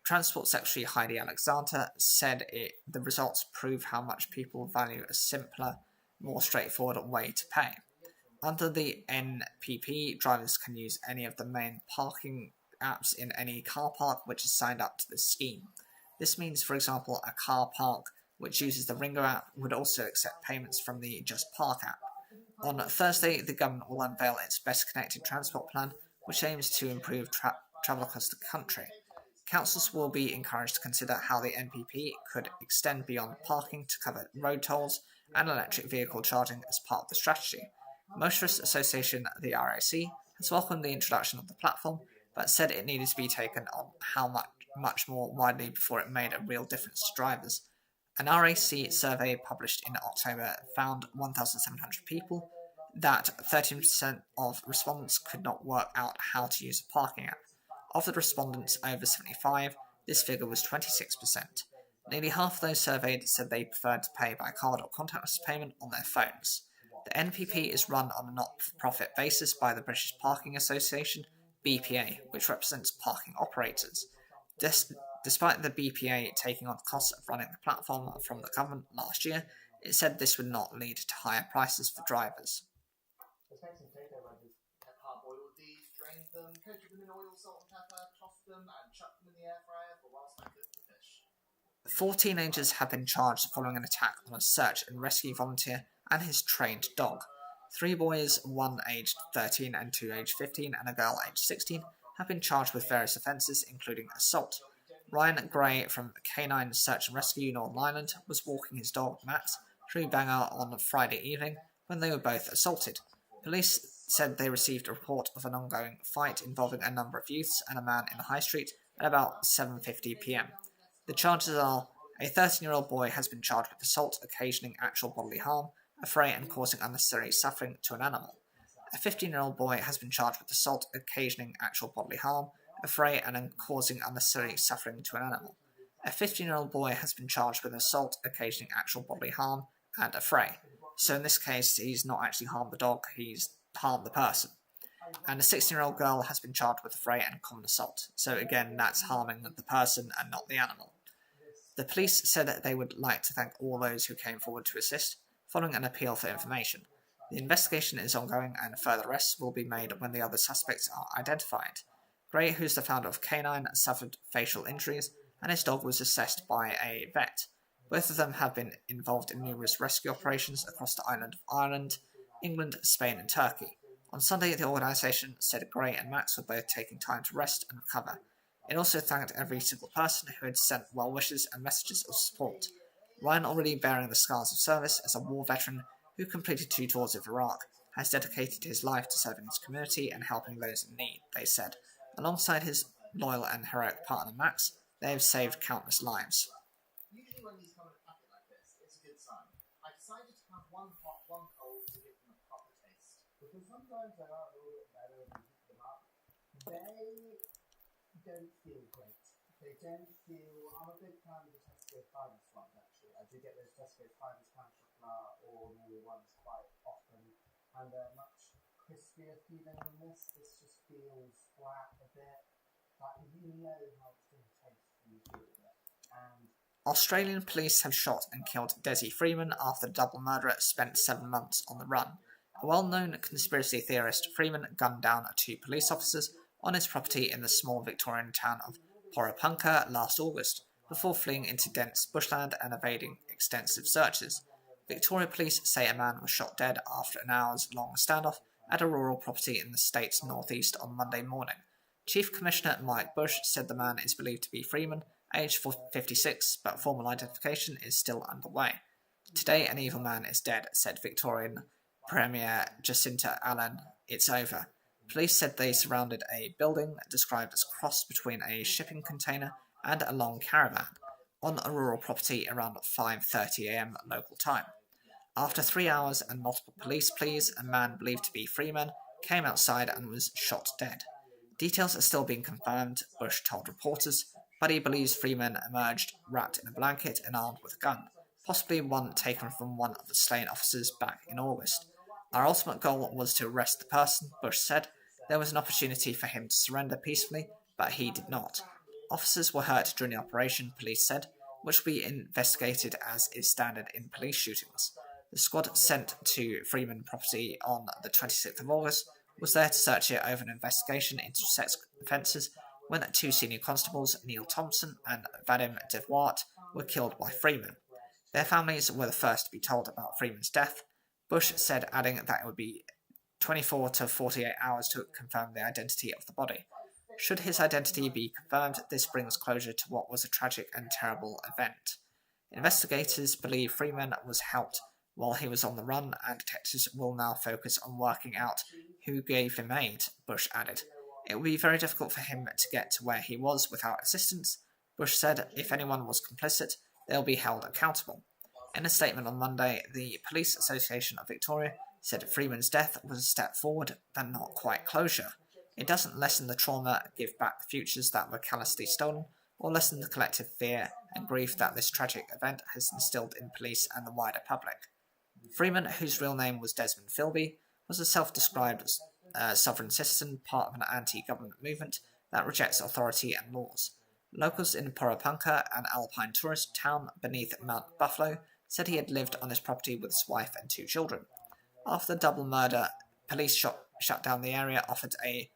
Transport Secretary Heidi Alexander said the results prove how much people value a simpler, more straightforward way to pay. Under the NPP, drivers can use any of the main parking apps in any car park which is signed up to the scheme. This means, for example, a car park which uses the Ringo app would also accept payments from the Just Park app. On Thursday, the government will unveil its Better Connected Transport Plan, which aims to improve travel across the country. Councils will be encouraged to consider how the NPP could extend beyond parking to cover road tolls and electric vehicle charging as part of the strategy. Motorists Association, the RAC, has welcomed the introduction of the platform, but said it needed to be taken on how much more widely before it made a real difference to drivers. An RAC survey published in October found 1,700 people that 13% of respondents could not work out how to use a parking app. Of the respondents over 75, this figure was 26%. Nearly half of those surveyed said they preferred to pay by card or contactless payment on their phones. The NPP is run on a not-for-profit basis by the British Parking Association, BPA, which represents parking operators. Despite the BPA taking on the costs of running the platform from the government last year, it said this would not lead to higher prices for drivers. Let's make some potato wedges. Hard-boiled these, drain them, coated them in oil, salt and pepper, toss them and chuck them in the air fryer for whilst I cook the fish. 4 teenagers have been charged following an attack on a search and rescue volunteer and his trained dog. 3 boys, one aged 13 and 2 aged 15, and a girl aged 16, have been charged with various offences, including assault. Ryan Gray from Canine Search and Rescue Northern Ireland was walking his dog Max through Bangor on Friday evening when they were both assaulted. Police said they received a report of an ongoing fight involving a number of youths and a man in the high street at about 7:50 p.m. The charges are: a 13-year-old boy has been charged with assault occasioning actual bodily harm, affray and causing unnecessary suffering to an animal. A 15-year-old boy has been charged with assault occasioning actual bodily harm, affray and causing unnecessary suffering to an animal. A 15-year-old boy has been charged with assault occasioning actual bodily harm and affray. So in this case, he's not actually harmed the dog, he's harmed the person. And a 16-year-old girl has been charged with affray and common assault. So again, that's harming the person and not the animal. The police said that they would like to thank all those who came forward to assist, following an appeal for information. The investigation is ongoing and further arrests will be made when the other suspects are identified. Gray, who's the founder of Canine, suffered facial injuries and his dog was assessed by a vet. Both of them have been involved in numerous rescue operations across the island of Ireland, England, Spain and Turkey. On Sunday, the organisation said Gray and Max were both taking time to rest and recover. It also thanked every single person who had sent well wishes and messages of support. Ryan, already bearing the scars of service as a war veteran who completed 2 tours of Iraq, has dedicated his life to serving his community and helping those in need, they said. Alongside his loyal and heroic partner Max, they have saved countless lives. Usually when these come in a packet like this, it's a good sign. I decided to have one hot, one cold to give them a proper taste. Because sometimes they are a little bit better when you heat them up. They don't feel great. They don't feel... I'm a big fan of the Tesco Finest ones, actually. I do get those Tesco Finest pan chocolate or normal ones quite often. And they're much crispier feeling than this. This just feels flat a bit. But you know how it's going to taste when you feel it. And Australian police have shot and killed Desi Freeman after the double murderer spent 7 months on the run. A well-known conspiracy theorist, Freeman gunned down 2 police officers on his property in the small Victorian town of Porepunkah last August, before fleeing into dense bushland and evading extensive searches. Victoria Police say a man was shot dead after an hours-long standoff at a rural property in the state's northeast on Monday morning. Chief Commissioner Mike Bush said the man is believed to be Freeman, aged 56, but formal identification is still underway. Today an evil man is dead, said Victorian Premier Jacinta Allen. It's over. Police said they surrounded a building described as a cross between a shipping container and a long caravan on a rural property around 5:30 a.m. local time. After 3 hours and multiple police pleas, a man believed to be Freeman came outside and was shot dead. Details are still being confirmed, Bush told reporters, but he believes Freeman emerged wrapped in a blanket and armed with a gun, possibly one taken from one of the slain officers back in August. Our ultimate goal was to arrest the person, Bush said. There was an opportunity for him to surrender peacefully, but he did not. Officers were hurt during the operation, police said, which will be investigated as is standard in police shootings. The squad sent to Freeman property on the 26th of August was there to search it over an investigation into sex offences when 2 senior constables, Neil Thompson and Vadim Devwart, were killed by Freeman. Their families were the first to be told about Freeman's death, Bush said, adding that it would be 24 to 48 hours to confirm the identity of the body. Should his identity be confirmed, this brings closure to what was a tragic and terrible event. Investigators believe Freeman was helped while he was on the run, and detectives will now focus on working out who gave him aid, Bush added. It would be very difficult for him to get to where he was without assistance, Bush said. If anyone was complicit, they'll be held accountable. In a statement on Monday, the Police Association of Victoria said Freeman's death was a step forward, but not quite closure. It doesn't lessen the trauma, give back the futures that were callously stolen, or lessen the collective fear and grief that this tragic event has instilled in police and the wider public. Freeman, whose real name was Desmond Philby, was a self-described sovereign citizen, part of an anti-government movement that rejects authority and laws. Locals in Porepunkah, an alpine tourist town beneath Mount Buffalo, said he had lived on his property with his wife and 2 children. After the double murder, police shut down the area, offered a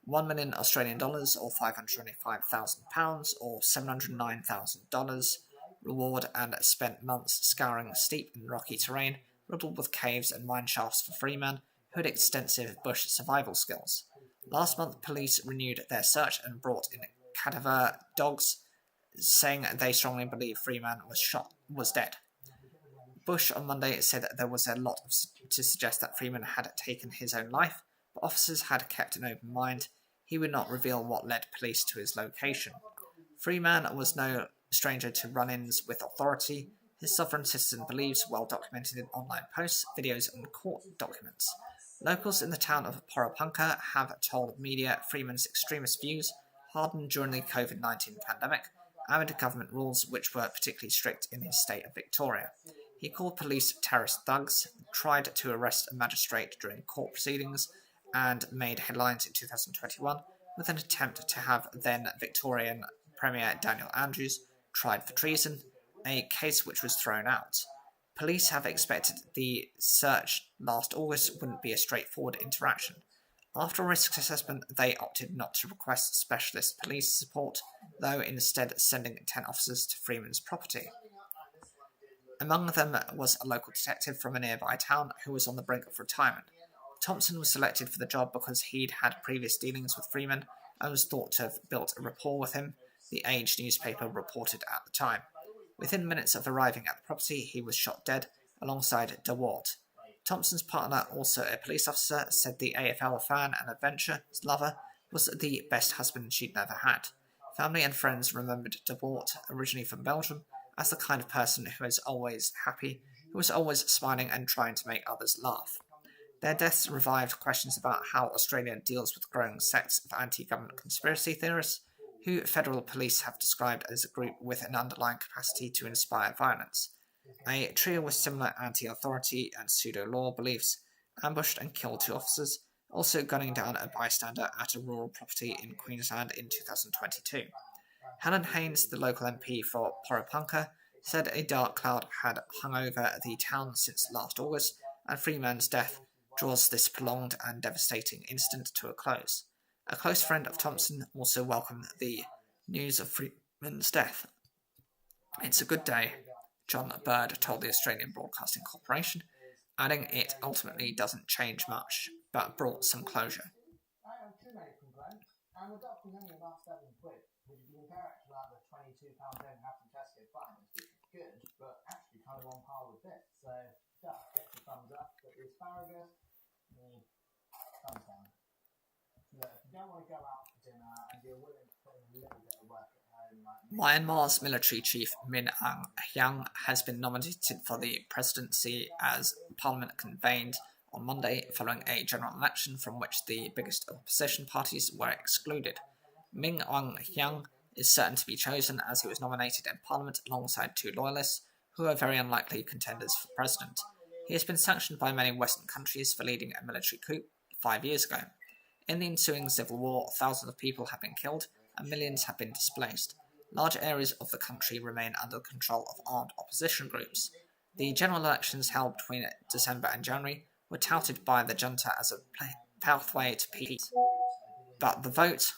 $1 million Australian dollars, or £525,000, or $709,000 reward, and spent months scouring steep and rocky terrain riddled with caves and mine shafts for Freeman, who had extensive bush survival skills. Last month, police renewed their search and brought in cadaver dogs, saying they strongly believe Freeman was dead. Bush on Monday said that there was a lot to suggest that Freeman had taken his own life, but officers had kept an open mind. He would not reveal what led police to his location. Freeman was no stranger to run-ins with authority. His sovereign citizen beliefs well documented in online posts, videos, and court documents. Locals in the town of Porepunkah have told media Freeman's extremist views hardened during the COVID-19 pandemic, amid government rules which were particularly strict in his state of Victoria. He called police terrorist thugs, tried to arrest a magistrate during court proceedings, and made headlines in 2021 with an attempt to have then Victorian Premier Daniel Andrews tried for treason, a case which was thrown out. Police have expected the search last August wouldn't be a straightforward interaction. After a risk assessment, they opted not to request specialist police support, though instead sending 10 officers to Freeman's property. Among them was a local detective from a nearby town who was on the brink of retirement. Thompson was selected for the job because he'd had previous dealings with Freeman and was thought to have built a rapport with him, the Age newspaper reported at the time. Within minutes of arriving at the property, he was shot dead alongside DeWalt. Thompson's partner, also a police officer, said the AFL fan and adventure lover was the best husband she'd never had. Family and friends remembered DeWalt, originally from Belgium, as the kind of person who is always happy, who was always smiling and trying to make others laugh. Their deaths revived questions about how Australia deals with growing sects of anti-government conspiracy theorists, who federal police have described as a group with an underlying capacity to inspire violence. A trio with similar anti-authority and pseudo-law beliefs ambushed and killed 2 officers, also gunning down a bystander at a rural property in Queensland in 2022. Helen Haynes, the local MP for Porepunkah, said a dark cloud had hung over the town since last August, and Freeman's death draws this prolonged and devastating incident to a close. A close friend of Thompson also welcomed the news of Freeman's death. "It's a good day," John Bird told the Australian Broadcasting Corporation, adding it ultimately doesn't change much, but brought some closure. And we're adopting only about £7, which if you compare it to like the £22 don't have to Tesco finance, which is good, but actually kind of on par with this. So duck gets a thumbs up, but the asparagus, thumbs down. Look, if you don't want to go out for dinner and you're willing to put in a little bit of work at home, like Myanmar's military chief Min Aung Hlaing has been nominated for the presidency as Parliament convened on Monday following a general election from which the biggest opposition parties were excluded. Min Aung Hlaing is certain to be chosen as he was nominated in Parliament alongside 2 loyalists who are very unlikely contenders for president. He has been sanctioned by many Western countries for leading a military coup 5 years ago. In the ensuing civil war, thousands of people have been killed and millions have been displaced. Large areas of the country remain under the control of armed opposition groups. The general elections held between December and January were touted by the junta as a pathway to peace, but the vote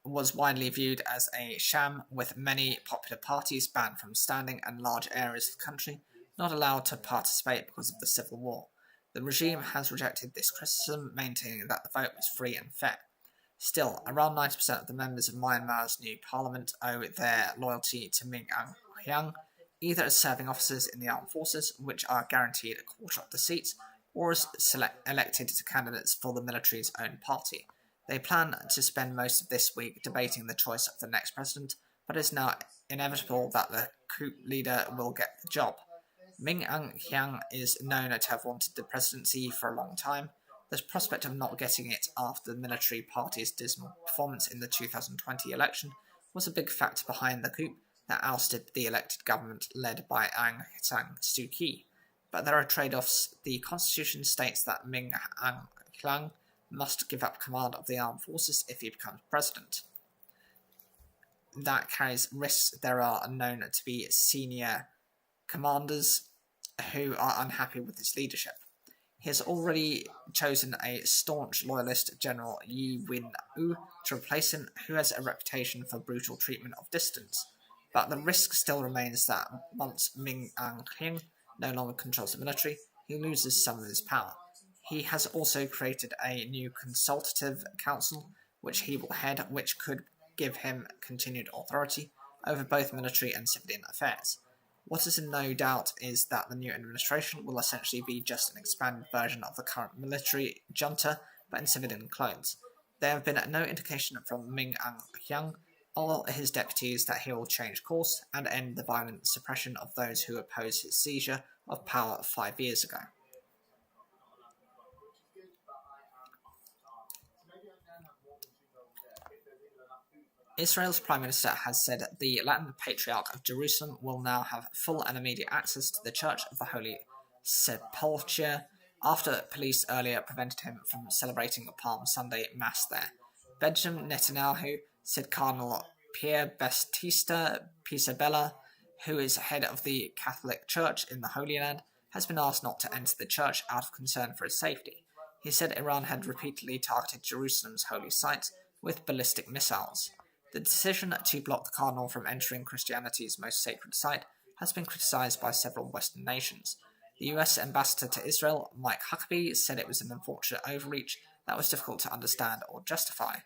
was widely viewed as a sham, with many popular parties banned from standing and large areas of the country not allowed to participate because of the civil war. The regime has rejected this criticism, maintaining that the vote was free and fair. Still, around 90% of the members of Myanmar's new parliament owe their loyalty to Min Aung Hlaing, either as serving officers in the armed forces, which are guaranteed a quarter of the seats, or as elected candidates for the military's own party. They plan to spend most of this week debating the choice of the next president, but it is now inevitable that the coup leader will get the job. Ming Anqiang is known to have wanted the presidency for a long time. The prospect of not getting it after the military party's dismal performance in the 2020 election was a big factor behind the coup that ousted the elected government led by Aung San Suu Kyi. But there are trade-offs. The constitution states that Ming Anqiang must give up command of the armed forces if he becomes president. That carries risks. There are known to be senior commanders who are unhappy with his leadership. He has already chosen a staunch loyalist, General Yi Win-u, to replace him, who has a reputation for brutal treatment of dissidents. But the risk still remains that once Ming Anqiang no longer controls the military, he loses some of his power. He has also created a new consultative council, which he will head, which could give him continued authority over both military and civilian affairs. What is in no doubt is that the new administration will essentially be just an expanded version of the current military junta, but in civilian clothes. There have been no indication from Ming Anqiang or his deputies that he will change course and end the violent suppression of those who oppose his seizure of power 5 years ago. Israel's Prime Minister has said the Latin Patriarch of Jerusalem will now have full and immediate access to the Church of the Holy Sepulchre after police earlier prevented him from celebrating a Palm Sunday Mass there. Benjamin Netanyahu said Cardinal Pierre Baptista Pisabella, who is head of the Catholic Church in the Holy Land, has been asked not to enter the church out of concern for his safety. He said Iran had repeatedly targeted Jerusalem's holy sites with ballistic missiles. The decision to block the cardinal from entering Christianity's most sacred site has been criticized by several Western nations. The US ambassador to Israel, Mike Huckabee, said it was an unfortunate overreach that was difficult to understand or justify.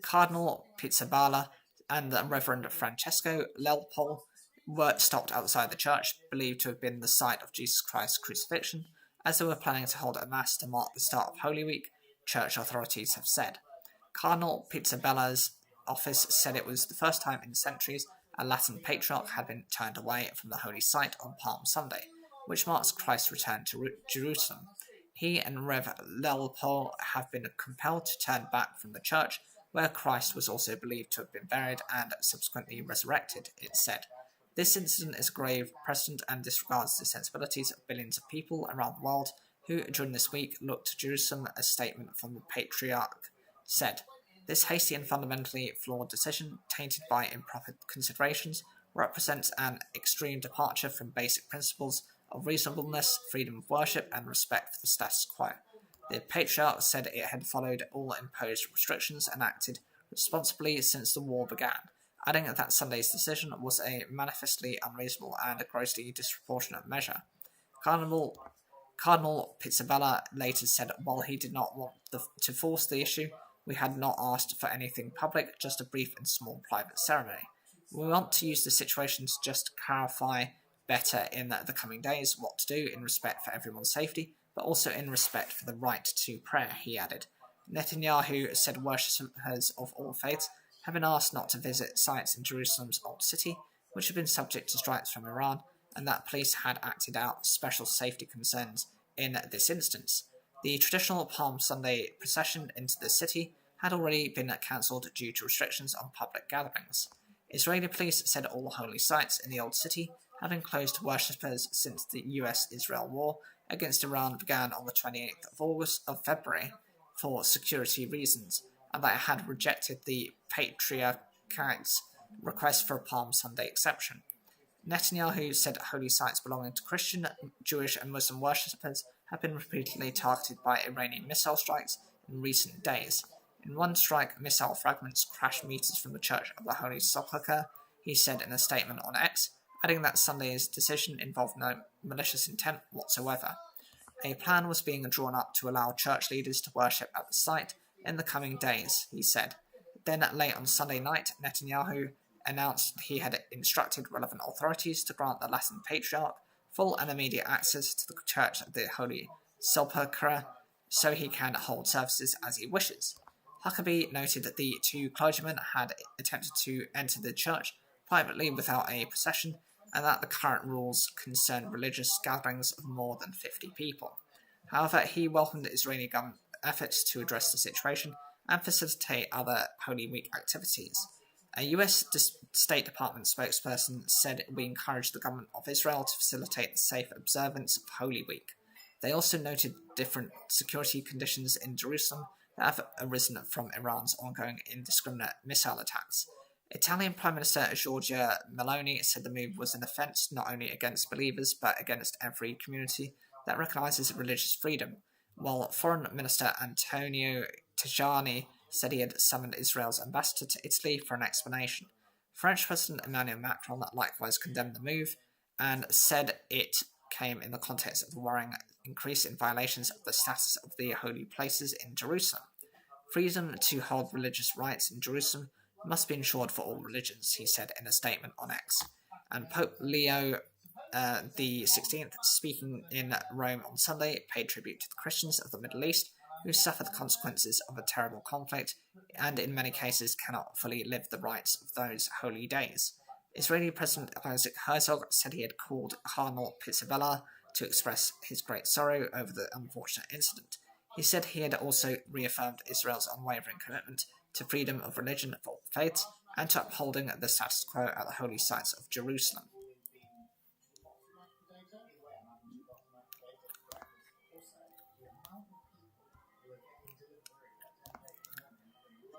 Cardinal Pizzaballa and the Reverend Francesco Lelpol were stopped outside the church, believed to have been the site of Jesus Christ's crucifixion, as they were planning to hold a mass to mark the start of Holy Week, church authorities have said. Cardinal Pizzabella's office said it was the first time in centuries a Latin patriarch had been turned away from the holy site on Palm Sunday, which marks Christ's return to Jerusalem. He and Rev. Lelpol have been compelled to turn back from the church, where Christ was also believed to have been buried and subsequently resurrected, it said. This incident is a grave precedent and disregards the sensibilities of billions of people around the world who, during this week, looked to Jerusalem, a statement from the Patriarch said. This hasty and fundamentally flawed decision, tainted by improper considerations, represents an extreme departure from basic principles of reasonableness, freedom of worship, and respect for the status quo. The Patriarch said it had followed all imposed restrictions and acted responsibly since the war began, adding that Sunday's decision was a manifestly unreasonable and grossly disproportionate measure. Cardinal Pizzaballa later said while he did not want to force the issue, we had not asked for anything public, just a brief and small private ceremony. We want to use the situation to just clarify better in the coming days what to do in respect for everyone's safety, but also in respect for the right to prayer, he added. Netanyahu said worshippers of all faiths have been asked not to visit sites in Jerusalem's Old City, which have been subject to strikes from Iran, and that police had acted out special safety concerns in this instance. The traditional Palm Sunday procession into the city had already been cancelled due to restrictions on public gatherings. Israeli police said all holy sites in the Old City have been closed to worshippers since the US-Israel war against Iran began on the 28th of February for security reasons, and that it had rejected the Patriarch's request for a Palm Sunday exception. Netanyahu said holy sites belonging to Christian, Jewish, and Muslim worshippers have been repeatedly targeted by Iranian missile strikes in recent days. In one strike, missile fragments crashed meters from the Church of the Holy Sepulchre, he said in a statement on X, adding that Sunday's decision involved no malicious intent whatsoever. A plan was being drawn up to allow church leaders to worship at the site in the coming days, he said. Then, late on Sunday night, Netanyahu announced he had instructed relevant authorities to grant the Latin Patriarch full and immediate access to the Church of the Holy Sepulchre so he can hold services as he wishes. Huckabee noted that the two clergymen had attempted to enter the church privately without a procession and that the current rules concern religious gatherings of more than 50 people. However, he welcomed Israeli government efforts to address the situation and facilitate other Holy Week activities. A US State Department spokesperson said we encourage the government of Israel to facilitate the safe observance of Holy Week. They also noted different security conditions in Jerusalem that have arisen from Iran's ongoing indiscriminate missile attacks. Italian Prime Minister Giorgia Meloni said the move was an offence not only against believers but against every community that recognises religious freedom, while Foreign Minister Antonio Tajani said he had summoned Israel's ambassador to Italy for an explanation. French President Emmanuel Macron likewise condemned the move and said it came in the context of a worrying increase in violations of the status of the holy places in Jerusalem. Freedom to hold religious rites in Jerusalem must be ensured for all religions, he said in a statement on X. And Pope Leo the 16th, speaking in Rome on Sunday, paid tribute to the Christians of the Middle East who suffer the consequences of a terrible conflict and in many cases cannot fully live the rites of those holy days. Israeli President Isaac Herzog said he had called Cardinal Pizzabella to express his great sorrow over the unfortunate incident. He said he had also reaffirmed Israel's unwavering commitment to freedom of religion of all faiths and to upholding the status quo at the holy sites of Jerusalem.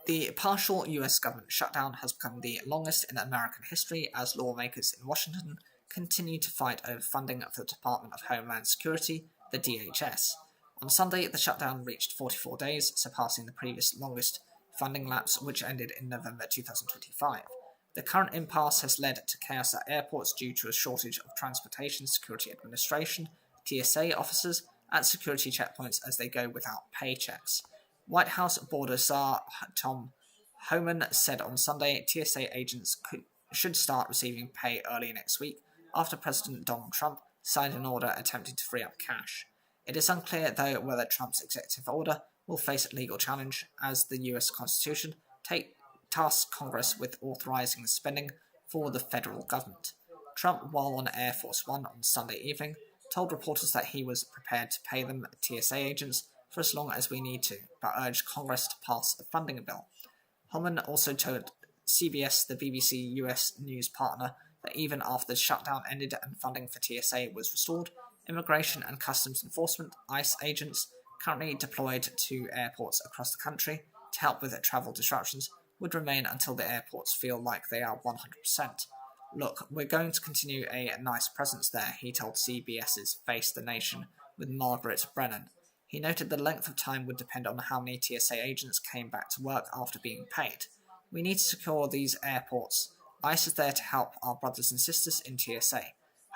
The partial US government shutdown has become the longest in American history as lawmakers in Washington continue to fight over funding of the Department of Homeland Security, the DHS. On Sunday, the shutdown reached 44 days, surpassing the previous longest funding lapse, which ended in November 2025. The current impasse has led to chaos at airports due to a shortage of Transportation Security Administration, TSA officers, at security checkpoints as they go without paychecks. White House border czar Tom Homan said on Sunday TSA agents should start receiving pay early next week after President Donald Trump signed an order attempting to free up cash. It is unclear, though, whether Trump's executive order will face legal challenge as the US Constitution tasks Congress with authorizing spending for the federal government. Trump, while on Air Force One on Sunday evening, told reporters that he was prepared to pay them TSA agents for as long as we need to, but urged Congress to pass a funding bill. Homan also told CBS, the BBC US news partner, that even after the shutdown ended and funding for TSA was restored, Immigration and Customs Enforcement, ICE agents, currently deployed to airports across the country to help with travel disruptions, would remain until the airports feel like they are 100%. Look, we're going to continue a nice presence there, he told CBS's Face the Nation with Margaret Brennan. He noted the length of time would depend on how many TSA agents came back to work after being paid. We need to secure these airports. ICE is there to help our brothers and sisters in TSA,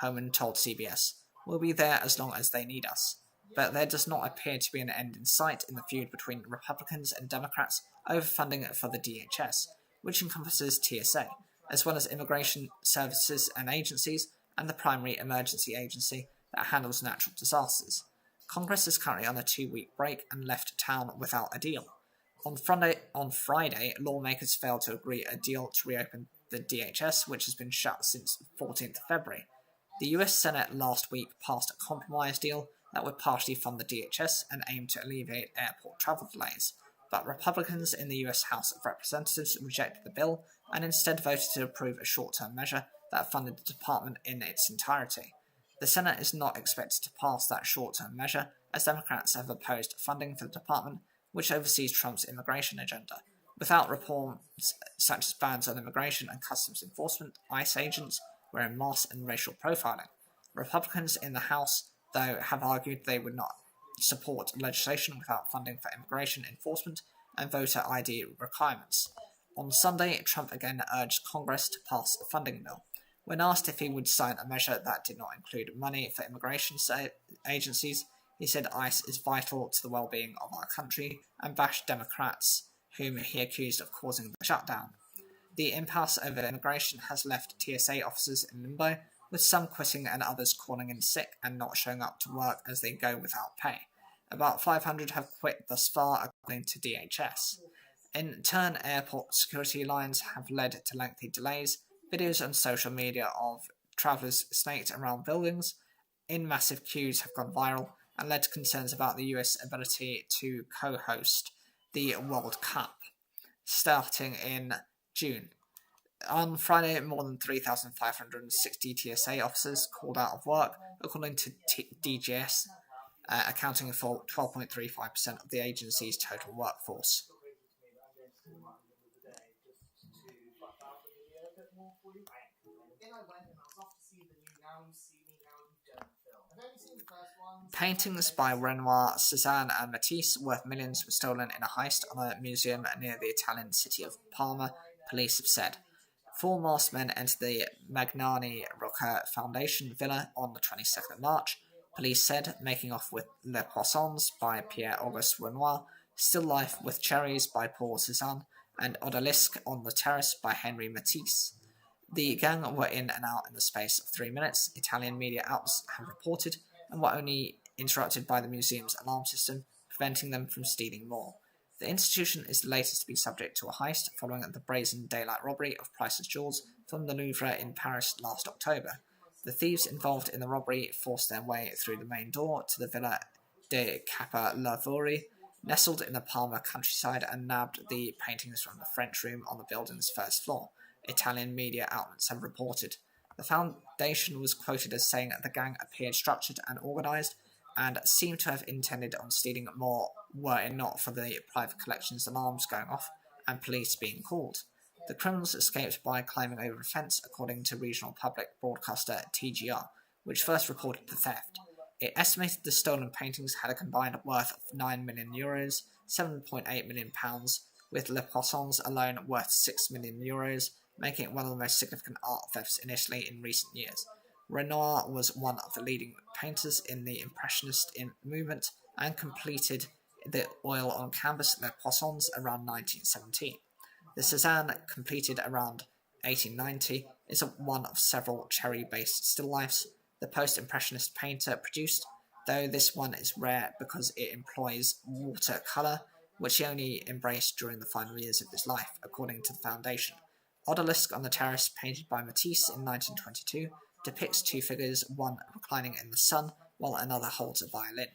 Homan told CBS. We'll be there as long as they need us. But there does not appear to be an end in sight in the feud between Republicans and Democrats over funding for the DHS, which encompasses TSA, as well as immigration services and agencies, and the primary emergency agency that handles natural disasters. Congress is currently on a 2-week break and left town without a deal. On Friday, lawmakers failed to agree a deal to reopen the DHS, which has been shut since 14th February. The US Senate last week passed a compromise deal that would partially fund the DHS and aim to alleviate airport travel delays, but Republicans in the US House of Representatives rejected the bill and instead voted to approve a short-term measure that funded the department in its entirety. The Senate is not expected to pass that short-term measure, as Democrats have opposed funding for the department, which oversees Trump's immigration agenda. Without reforms such as bans on immigration and customs enforcement, ICE agents wearing masks and racial profiling. Republicans in the House, though, have argued they would not support legislation without funding for immigration enforcement and voter ID requirements. On Sunday, Trump again urged Congress to pass a funding bill. When asked if he would sign a measure that did not include money for immigration agencies, he said ICE is vital to the well-being of our country and bashed Democrats, whom he accused of causing the shutdown. The impasse over immigration has left TSA officers in limbo, with some quitting and others calling in sick and not showing up to work as they go without pay. About 500 have quit thus far, according to DHS. In turn, airport security lines have led to lengthy delays. Videos on social media of travellers snaked around buildings in massive queues have gone viral and led to concerns about the US ability to co-host the World Cup starting in June. On Friday, more than 3,560 TSA officers called out of work, according to DGS, accounting for 12.35% of the agency's total workforce. Paintings by Renoir, Cézanne and Matisse worth millions were stolen in a heist on a museum near the Italian city of Parma, police have said. 4 masked men entered the Magnani Rocca Foundation villa on the 22nd of March, police said, making off with Les Poissons by Pierre-Auguste Renoir, Still Life with Cherries by Paul Cézanne, and Odalisque on the Terrace by Henri Matisse. The gang were in and out in the space of 3 minutes, Italian media outlets have reported, and were only interrupted by the museum's alarm system, preventing them from stealing more. The institution is the latest to be subject to a heist following the brazen daylight robbery of priceless jewels from the Louvre in Paris last October. The thieves involved in the robbery forced their way through the main door to the Villa de Capolavori, nestled in the Parma countryside, and nabbed the paintings from the French room on the building's first floor, Italian media outlets have reported. The foundation was quoted as saying that the gang appeared structured and organised, and seemed to have intended on stealing more were it not for the private collection's alarms going off and police being called. The criminals escaped by climbing over a fence, according to regional public broadcaster TGR, which first reported the theft. It estimated the stolen paintings had a combined worth of €9 million, £7.8 million, with Les Poissons alone worth €6 million, making it one of the most significant art thefts in Italy in recent years. Renoir was one of the leading painters in the Impressionist movement and completed the oil on canvas Les Poissons around 1917. The Cézanne, completed around 1890, is one of several cherry-based still lifes the post-impressionist painter produced, though this one is rare because it employs watercolour, which he only embraced during the final years of his life, according to the foundation. Odalisque on the Terrace, painted by Matisse in 1922, depicts 2 figures, one reclining in the sun, while another holds a violin.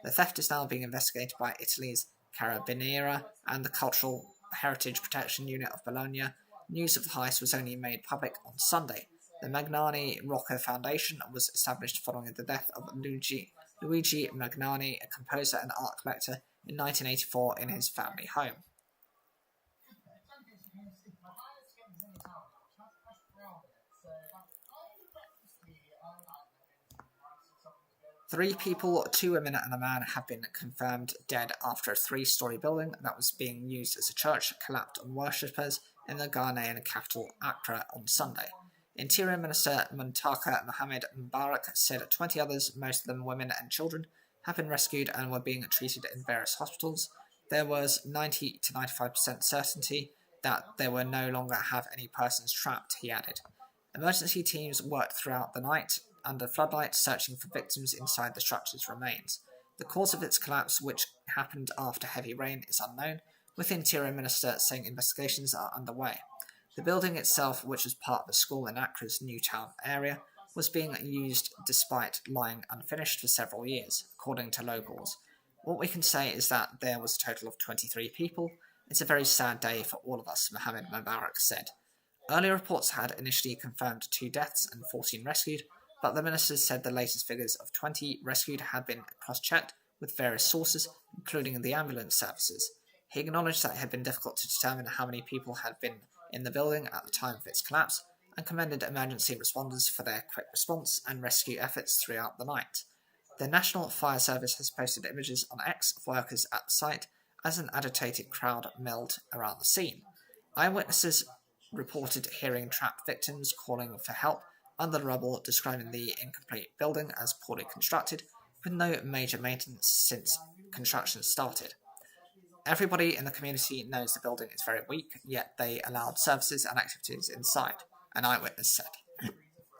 The theft is now being investigated by Italy's Carabinieri and the Cultural Heritage Protection Unit of Bologna. News of the heist was only made public on Sunday. The Magnani Rocca Foundation was established following the death of Luigi Magnani, a composer and art collector, in 1984 in his family home. Three people, 2 women and a man, have been confirmed dead after a 3-story building that was being used as a church collapsed on worshippers in the Ghanaian capital Accra on Sunday. Interior Minister Muntaka Mohamed Mubarak said 20 others, most of them women and children, have been rescued and were being treated in various hospitals. There was 90 to 95% certainty that they will no longer have any persons trapped, he added. Emergency teams worked throughout the night under floodlights searching for victims inside the structure's remains. The cause of its collapse, which happened after heavy rain, is unknown, with the Interior Minister saying investigations are underway. The building itself, which was part of a school in Accra's Newtown area, was being used despite lying unfinished for several years, according to locals. What we can say is that there was a total of 23 people. It's a very sad day for all of us, Mohamed Mubarak said. Earlier reports had initially confirmed 2 deaths and 14 rescued, but the ministers said the latest figures of 20 rescued had been cross-checked with various sources, including the ambulance services. He acknowledged that it had been difficult to determine how many people had been in the building at the time of its collapse, and commended emergency responders for their quick response and rescue efforts throughout the night. The National Fire Service has posted images on X of workers at the site as an agitated crowd milled around the scene. Eyewitnesses reported hearing trapped victims calling for help under the rubble, describing the incomplete building as poorly constructed, with no major maintenance since construction started. Everybody in the community knows the building is very weak, yet they allowed services and activities inside, an eyewitness said.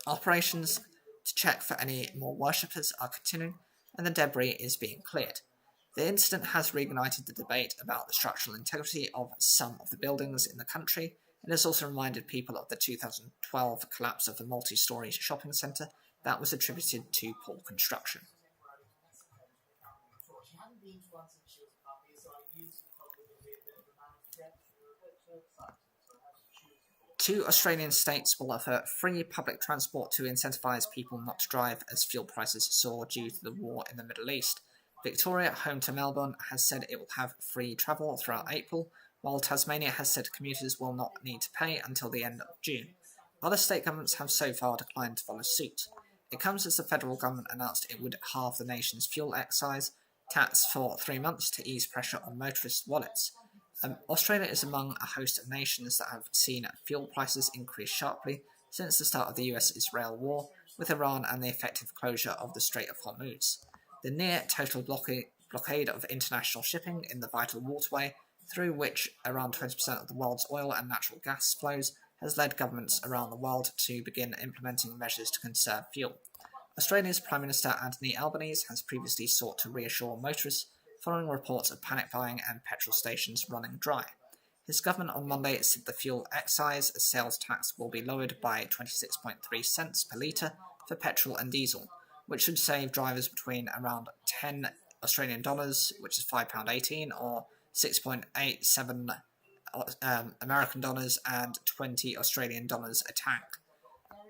Operations to check for any more worshippers are continuing, and the debris is being cleared. The incident has reignited the debate about the structural integrity of some of the buildings in the country, It has also reminded people of the 2012 collapse of the multi-storey shopping centre that was attributed to poor construction. She hadn't been to one since she was a puppy, so I knew she was probably going to be a bit of a man of stretch. We were a bit too excited, so I had to choose. 2 Australian states will offer free public transport to incentivise people not to drive as fuel prices soar due to the war in the Middle East. Victoria, home to Melbourne, has said it will have free travel throughout April, while Tasmania has said commuters will not need to pay until the end of June. Other state governments have so far declined to follow suit. It comes as the federal government announced it would halve the nation's fuel excise tax for 3 months to ease pressure on motorist wallets. Australia is among a host of nations that have seen fuel prices increase sharply since the start of the US-Israel war, with Iran and the effective closure of the Strait of Hormuz. The near-total blockade of international shipping in the vital waterway, through which around 20% of the world's oil and natural gas flows, has led governments around the world to begin implementing measures to conserve fuel. Australia's Prime Minister Anthony Albanese has previously sought to reassure motorists following reports of panic buying and petrol stations running dry. His government on Monday said the fuel excise sales tax will be lowered by 26.3 cents per litre for petrol and diesel, which should save drivers between around $10 Australian, which is £5.18, or 6.87 American dollars and $20 Australian a tank.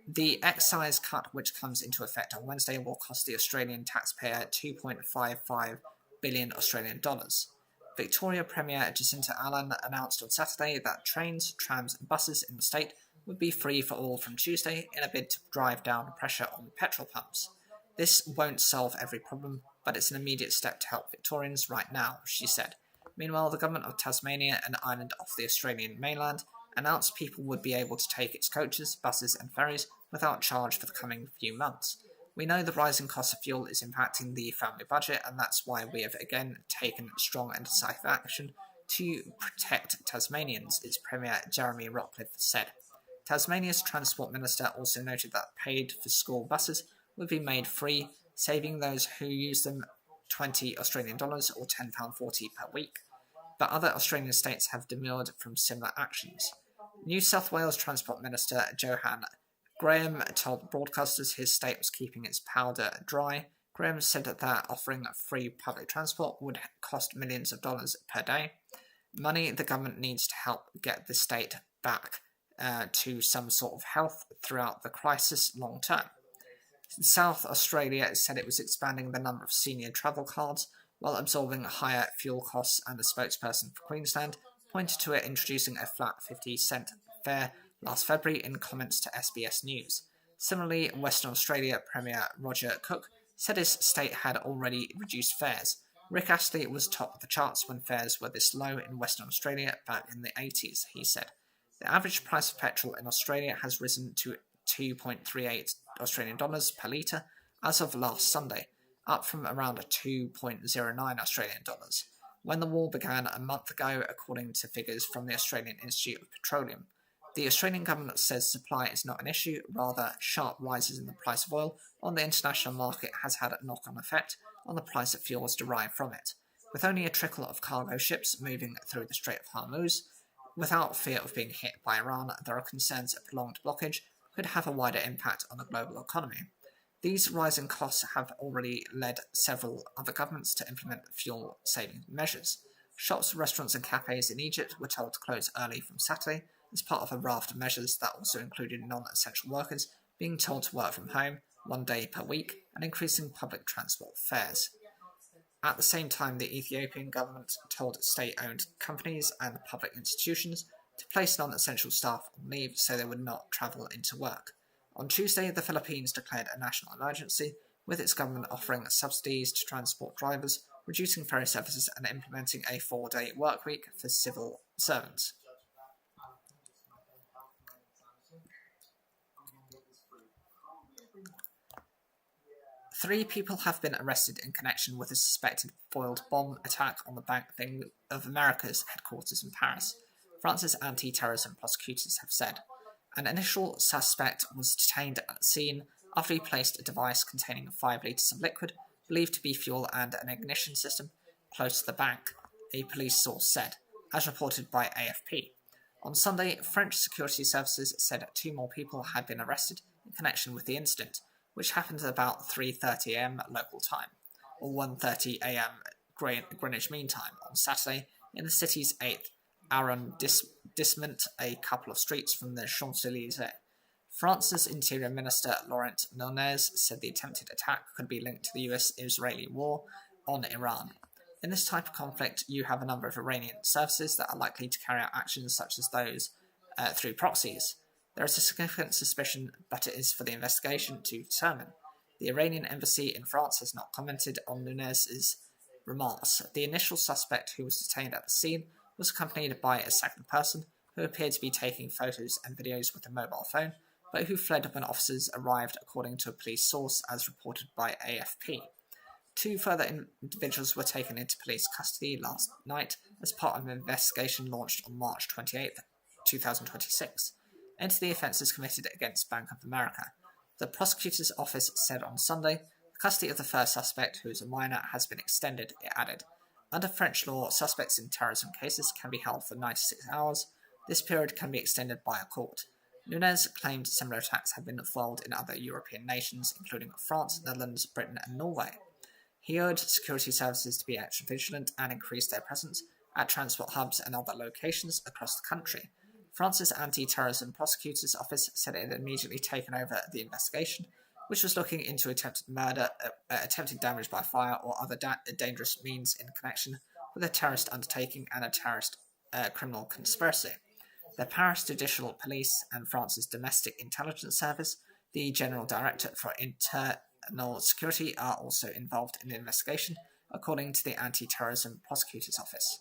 The excise cut, which comes into effect on Wednesday, will cost the Australian taxpayer $2.55 billion Australian dollars. Victoria Premier Jacinta Allan announced on Saturday that trains, trams and buses in the state would be free for all from Tuesday in a bid to drive down pressure on petrol pumps. This won't solve every problem, but it's an immediate step to help Victorians right now, she said. Meanwhile, the government of Tasmania, an island off the Australian mainland, announced people would be able to take its coaches, buses and ferries without charge for the coming few months. We know the rising cost of fuel is impacting the family budget, and that's why we have again taken strong and decisive action to protect Tasmanians, its Premier Jeremy Rockliff said. Tasmania's Transport Minister also noted that paid for school buses would be made free, saving those who use them $20 Australian or £10.40 per week. But other Australian states have demurred from similar actions. New South Wales Transport Minister Johan Graham told broadcasters his state was keeping its powder dry. Graham said that offering free public transport would cost millions of dollars per day, money the government needs to help get the state back to some sort of health throughout the crisis long term. South Australia said it was expanding the number of senior travel cards while absorbing higher fuel costs, and a spokesperson for Queensland pointed to it introducing a flat 50-cent fare last February in comments to SBS News. Similarly, Western Australia Premier Roger Cook said his state had already reduced fares. Rick Astley was top of the charts when fares were this low in Western Australia back in the 80s, he said. The average price of petrol in Australia has risen to $2.38 Australian per litre as of last Sunday, up from around $2.09 Australian dollars when the war began a month ago, according to figures from the Australian Institute of Petroleum. The Australian government says supply is not an issue, rather sharp rises in the price of oil on the international market has had a knock-on effect on the price of fuels derived from it. With only a trickle of cargo ships moving through the Strait of Hormuz, without fear of being hit by Iran, there are concerns a prolonged blockage could have a wider impact on the global economy. These rising costs have already led several other governments to implement fuel-saving measures. Shops, restaurants and cafes in Egypt were told to close early from Saturday as part of a raft of measures that also included non-essential workers being told to work from home 1 day per week and increasing public transport fares. At the same time, the Ethiopian government told state-owned companies and public institutions to place non-essential staff on leave so they would not travel into work. On Tuesday, the Philippines declared a national emergency, with its government offering subsidies to transport drivers, reducing ferry services and implementing a 4-day workweek for civil servants. Three people have been arrested in connection with a suspected foiled bomb attack on the Bank of America's headquarters in Paris, France's anti-terrorism prosecutors have said. An initial suspect was detained at the scene after he placed a device containing 5 litres of liquid, believed to be fuel and an ignition system, close to the bank, a police source said, as reported by AFP. On Sunday, French security services said 2 more people had been arrested in connection with the incident, which happened at about 3:30 am local time, or 1:30 am Greenwich Mean Time on Saturday in the city's 8th arrondissement, a couple of streets from the Champs-Élysées. France's Interior Minister Laurent Nunez said the attempted attack could be linked to the US-Israeli war on Iran. In this type of conflict, you have a number of Iranian services that are likely to carry out actions such as those through proxies. There is a significant suspicion, but it is for the investigation to determine. The Iranian embassy in France has not commented on Nunez's remarks. The initial suspect, who was detained at the scene, was accompanied by a second person who appeared to be taking photos and videos with a mobile phone, but who fled when officers arrived, according to a police source, as reported by AFP. 2 further individuals were taken into police custody last night as part of an investigation launched on March 28, 2026, into the offences committed against Bank of America. The prosecutor's office said on Sunday, the custody of the first suspect, who is a minor, has been extended, it added. Under French law, suspects in terrorism cases can be held for 96 hours. This period can be extended by a court. Nunez claimed similar attacks have been foiled in other European nations, including France, Netherlands, Britain, and Norway. He urged security services to be extra vigilant and increase their presence at transport hubs and other locations across the country. France's anti-terrorism prosecutor's office said it had immediately taken over the investigation, which was looking into attempted murder, attempted damage by fire, or other dangerous means in connection with a terrorist undertaking and a terrorist criminal conspiracy. The Paris Judicial Police and France's Domestic Intelligence Service, the General Directorate for Internal Security, are also involved in the investigation, according to the Anti-Terrorism Prosecutor's Office.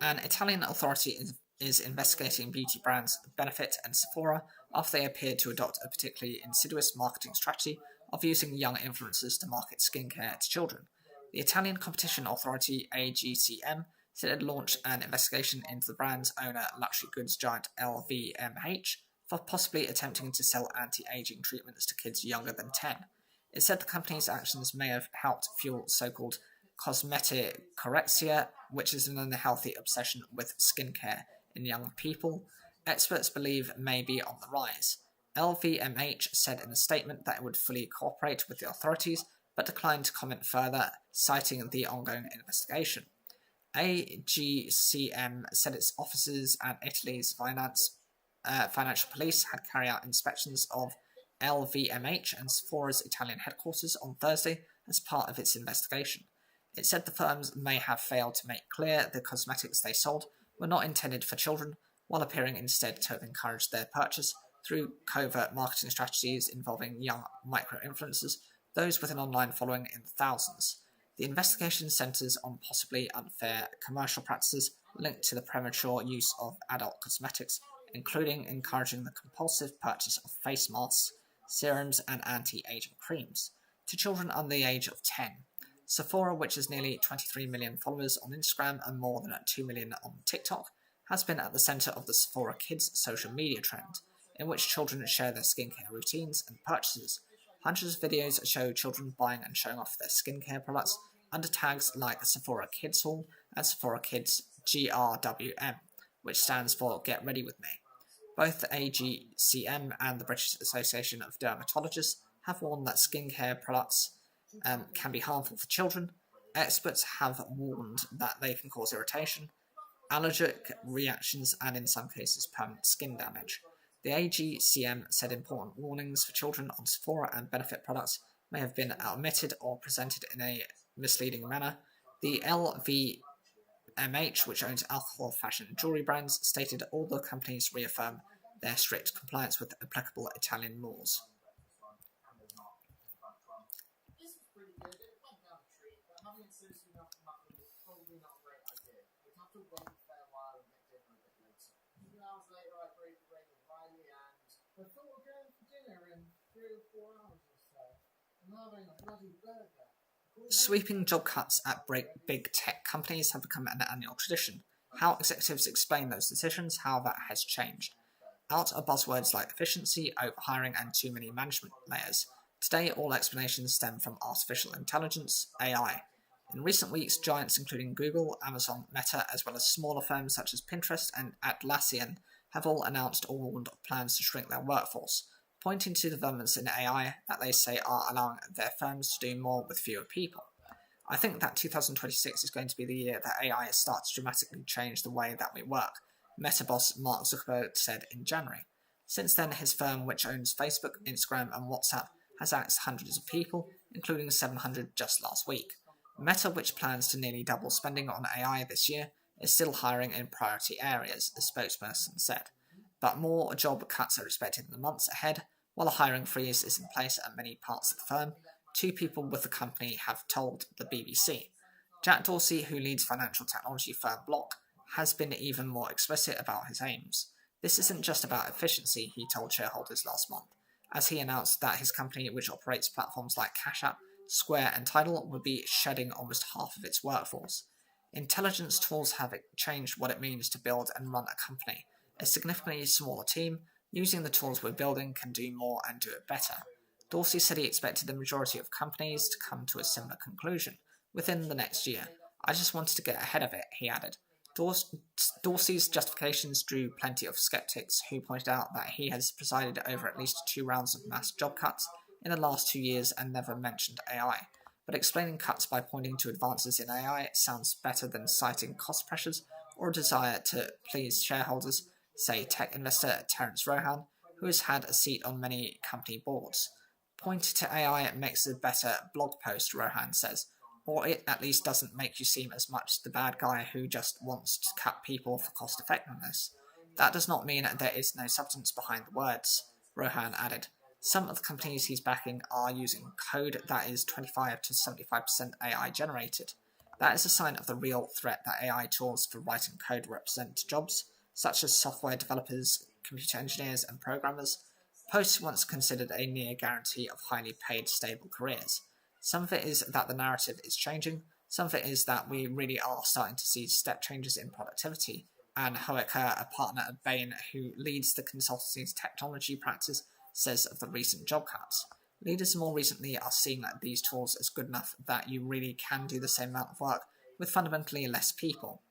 An Italian authority is investigating beauty brands Benefit and Sephora after they appeared to adopt a particularly insidious marketing strategy of using young influencers to market skincare to children. The Italian competition authority AGCM said it had launched an investigation into the brand's owner, luxury goods giant LVMH, for possibly attempting to sell anti-aging treatments to kids younger than 10. It said the company's actions may have helped fuel so-called cosmetic-correxia, which is an unhealthy obsession with skincare in young people. Experts believe may be on the rise. LVMH said in a statement that it would fully cooperate with the authorities, but declined to comment further, citing the ongoing investigation. AGCM said its offices and Italy's financial police had carried out inspections of LVMH and Sephora's Italian headquarters on Thursday as part of its investigation. It said the firms may have failed to make clear the cosmetics they sold were not intended for children, while appearing instead to have encouraged their purchase through covert marketing strategies involving young micro-influencers, those with an online following in the thousands. The investigation centres on possibly unfair commercial practices linked to the premature use of adult cosmetics, including encouraging the compulsive purchase of face masks, serums, and anti-aging creams to children under the age of 10. Sephora, which has nearly 23 million followers on Instagram and more than 2 million on TikTok, has been at the centre of the Sephora Kids social media trend, in which children share their skincare routines and purchases. Hundreds of videos show children buying and showing off their skincare products under tags like Sephora Kids Haul and Sephora Kids GRWM, which stands for Get Ready With Me. Both the AGCM and the British Association of Dermatologists have warned that skincare products can be harmful for children. Experts have warned that they can cause irritation, allergic reactions, and in some cases permanent skin damage. The AGCM said important warnings for children on Sephora and Benefit products may have been omitted or presented in a misleading manner. The LVMH, which owns alcohol, fashion, and jewellery brands, stated all the companies reaffirm their strict compliance with applicable Italian laws. I thought we were going for dinner in 3 or 4 hours or so. I'm having a bloody burger. Sweeping job cuts at big tech companies have become an annual tradition. How executives explain those decisions, how that has changed. Out are buzzwords like efficiency, overhiring, and too many management layers. Today, all explanations stem from artificial intelligence, AI. In recent weeks, giants including Google, Amazon, Meta, as well as smaller firms such as Pinterest and Atlassian have all announced or warned of plans to shrink their workforce, pointing to developments in AI that they say are allowing their firms to do more with fewer people. I think that 2026 is going to be the year that AI starts to dramatically change the way that we work, Meta boss Mark Zuckerberg said in January. Since then, his firm, which owns Facebook, Instagram, and WhatsApp, has axed hundreds of people, including 700 just last week. Meta, which plans to nearly double spending on AI this year, is still hiring in priority areas, the spokesperson said. But more job cuts are expected in the months ahead, while a hiring freeze is in place at many parts of the firm. Two people with the company have told the BBC. Jack Dorsey, who leads financial technology firm Block, has been even more explicit about his aims. This isn't just about efficiency, he told shareholders last month, as he announced that his company, which operates platforms like Cash App, Square, and Tidal, would be shedding almost half of its workforce. Intelligence tools have changed what it means to build and run a company. A significantly smaller team, using the tools we're building, can do more and do it better. Dorsey said he expected the majority of companies to come to a similar conclusion within the next year. I just wanted to get ahead of it, he added. Dorsey's justifications drew plenty of skeptics who pointed out that he has presided over at least 2 rounds of mass job cuts in the last 2 years and never mentioned AI. But explaining cuts by pointing to advances in AI sounds better than citing cost pressures or a desire to please shareholders, say tech investor Terence Rohan, who has had a seat on many company boards. Pointing to AI makes a better blog post, Rohan says, or it at least doesn't make you seem as much the bad guy who just wants to cut people for cost effectiveness. That does not mean there is no substance behind the words, Rohan added. Some of the companies he's backing are using code that is 25 to 75% AI generated. That is a sign of the real threat that AI tools for writing code represent to jobs, such as software developers, computer engineers, and programmers. Post once considered a near guarantee of highly paid, stable careers. Some of it is that the narrative is changing, some of it is that we really are starting to see step changes in productivity. Anne Hoeker, a partner at Bain who leads the consultancy's technology practice, says of the recent job cuts. Leaders more recently are seeing that these tools as good enough that you really can do the same amount of work with fundamentally less people.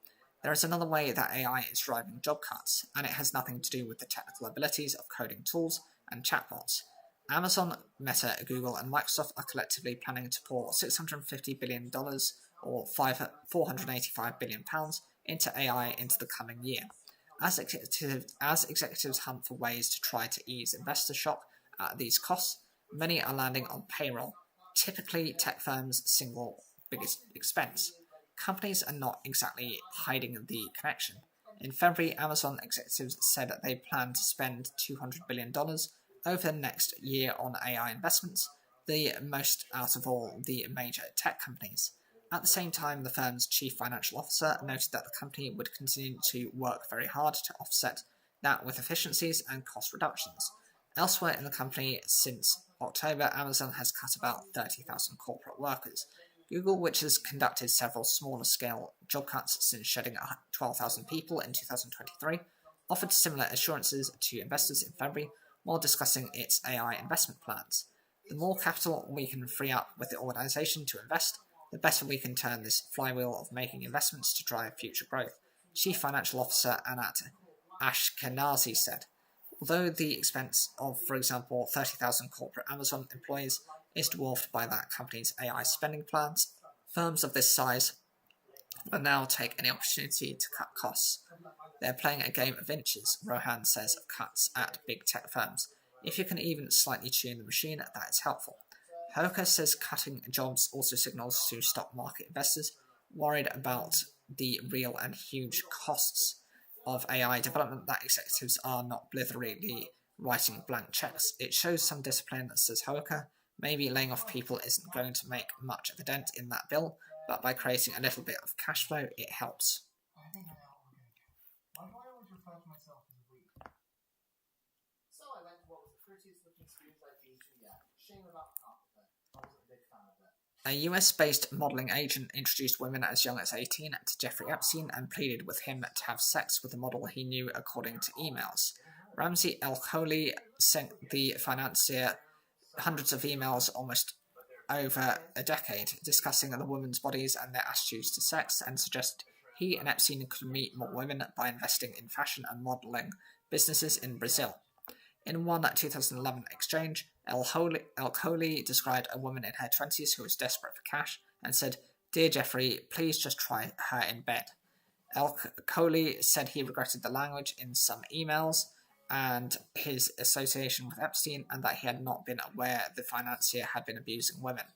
There is another way that AI is driving job cuts, and it has nothing to do with the technical abilities of coding tools and chatbots. Amazon, Meta, Google, and Microsoft are collectively planning to pour $650 billion or £485 billion into AI into the coming year. As executives hunt for ways to try to ease investor shock at these costs, many are landing on payroll, typically tech firms' single biggest expense. Companies are not exactly hiding the connection. In February, Amazon executives said that they plan to spend $200 billion over the next year on AI investments, the most out of all the major tech companies. At the same time, the firm's chief financial officer noted that the company would continue to work very hard to offset that with efficiencies and cost reductions. Elsewhere in the company, since October, Amazon has cut about 30,000 corporate workers. Google, which has conducted several smaller-scale job cuts since shedding 12,000 people in 2023, offered similar assurances to investors in February while discussing its AI investment plans. The more capital we can free up with the organization to invest, the better we can turn this flywheel of making investments to drive future growth, Chief Financial Officer Anat Ashkenazi said. Although the expense of, for example, 30,000 corporate Amazon employees is dwarfed by that company's AI spending plans, firms of this size will now take any opportunity to cut costs. They're playing a game of inches, Rohan says of cuts at big tech firms. If you can even slightly tune the machine, that is helpful. Hoeker says cutting jobs also signals to stock market investors worried about the real and huge costs of AI development that executives are not blitherily writing blank checks. It shows some discipline, says Hoeker. Maybe laying off people isn't going to make much of a dent in that bill, but by creating a little bit of cash flow, it helps. I think I know what we're going to get. Why do I always refer to myself as weak? So I went to what was the prettiest looking schools I've been to yet. Shame about the carpet though. I wasn't a big fan of it. A US-based modelling agent introduced women as young as 18 to Jeffrey Epstein and pleaded with him to have sex with a model he knew according to emails. Ramsey El-Khoury sent the financier hundreds of emails almost over a decade discussing the women's bodies and their attitudes to sex, and suggested he and Epstein could meet more women by investing in fashion and modeling businesses in Brazil. In one 2011 exchange, El-Khoury described a woman in her 20s who was desperate for cash and said, "Dear Jeffrey, please just try her in bed." El-Khoury said he regretted the language in some emails and his association with Epstein, and that he had not been aware the financier had been abusing women.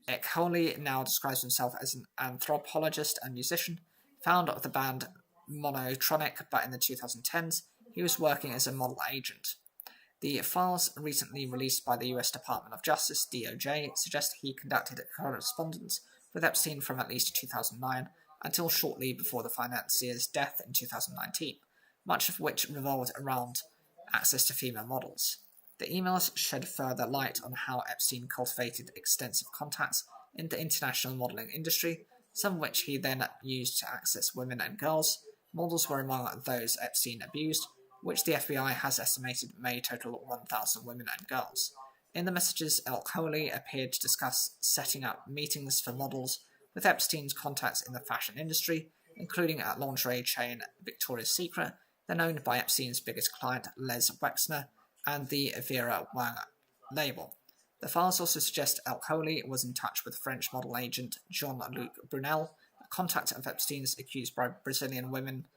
El-Khoury now describes himself as an anthropologist and musician, founder of the band Monotronic, but in the 2010s, he was working as a model agent. The files recently released by the US Department of Justice, DOJ, suggest he conducted a correspondence with Epstein from at least 2009 until shortly before the financier's death in 2019, much of which revolved around access to female models. The emails shed further light on how Epstein cultivated extensive contacts in the international modeling industry, some of which he then used to access women and girls. Models were among those Epstein abused, which the FBI has estimated may total 1,000 women and girls. In the messages, El-Khoury appeared to discuss setting up meetings for models with Epstein's contacts in the fashion industry, including at lingerie chain Victoria's Secret, then owned by Epstein's biggest client, Les Wexner, and the Vera Wang label. The files also suggest El-Khoury was in touch with French model agent Jean-Luc Brunel, a contact of Epstein's accused by Brazilian women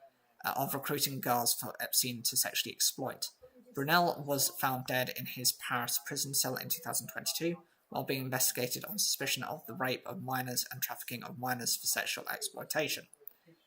of recruiting girls for Epstein to sexually exploit. Brunel was found dead in his Paris prison cell in 2022 while being investigated on suspicion of the rape of minors and trafficking of minors for sexual exploitation.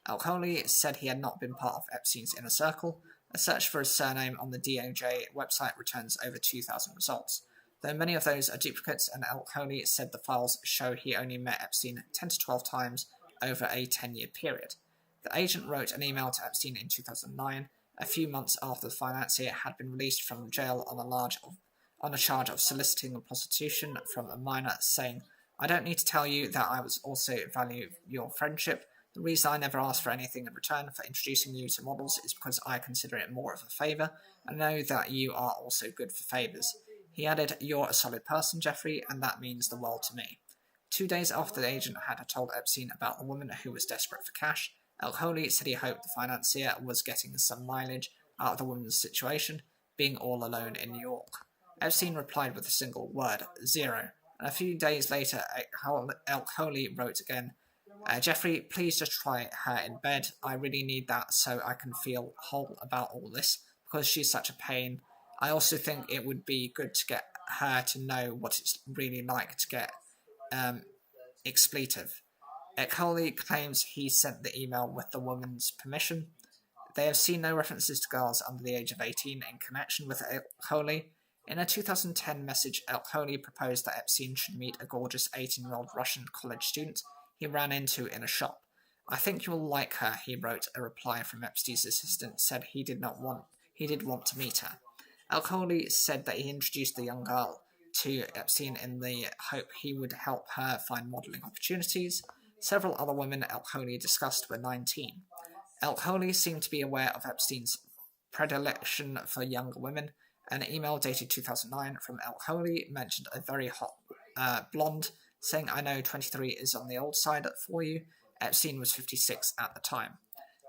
El-Khoury said he had not been part of Epstein's inner circle. A search for his surname on the DOJ website returns over 2,000 results, though many of those are duplicates, and El-Khoury said the files show he only met Epstein 10 to 12 times over a 10-year period. The agent wrote an email to Epstein in 2009, a few months after the financier had been released from jail on a charge of soliciting prostitution from a minor, saying, "I don't need to tell you that I also value your friendship. The reason I never asked for anything in return for introducing you to models is because I consider it more of a favour, and know that you are also good for favours." He added, "You're a solid person, Jeffrey, and that means the world to me." 2 days after the agent had told Epstein about the woman who was desperate for cash, El-Khoury said he hoped the financier was getting some mileage out of the woman's situation, being all alone in New York. Epstein replied with a single word, "zero," and a few days later El-Khoury wrote again, "Jeffrey, please just try her in bed. I really need that so I can feel whole about all this, because she's such a pain. I also think it would be good to get her to know what it's really like to get expletive." El-Khoury claims he sent the email with the woman's permission. They have seen no references to girls under the age of 18 in connection with El-Khoury. In a 2010 message, El-Khoury proposed that Epstein should meet a gorgeous 18-year-old Russian college student he ran into in a shop. "I think you'll like her," he wrote. A reply from Epstein's assistant said he did want to meet her. El-Khoury said that he introduced the young girl to Epstein in the hope he would help her find modelling opportunities. Several other women El-Khoury discussed were 19. El-Khoury seemed to be aware of Epstein's predilection for younger women. An email dated 2009 from El-Khoury mentioned a very hot blonde, saying, "I know 23 is on the old side for you." Epstein was 56 at the time.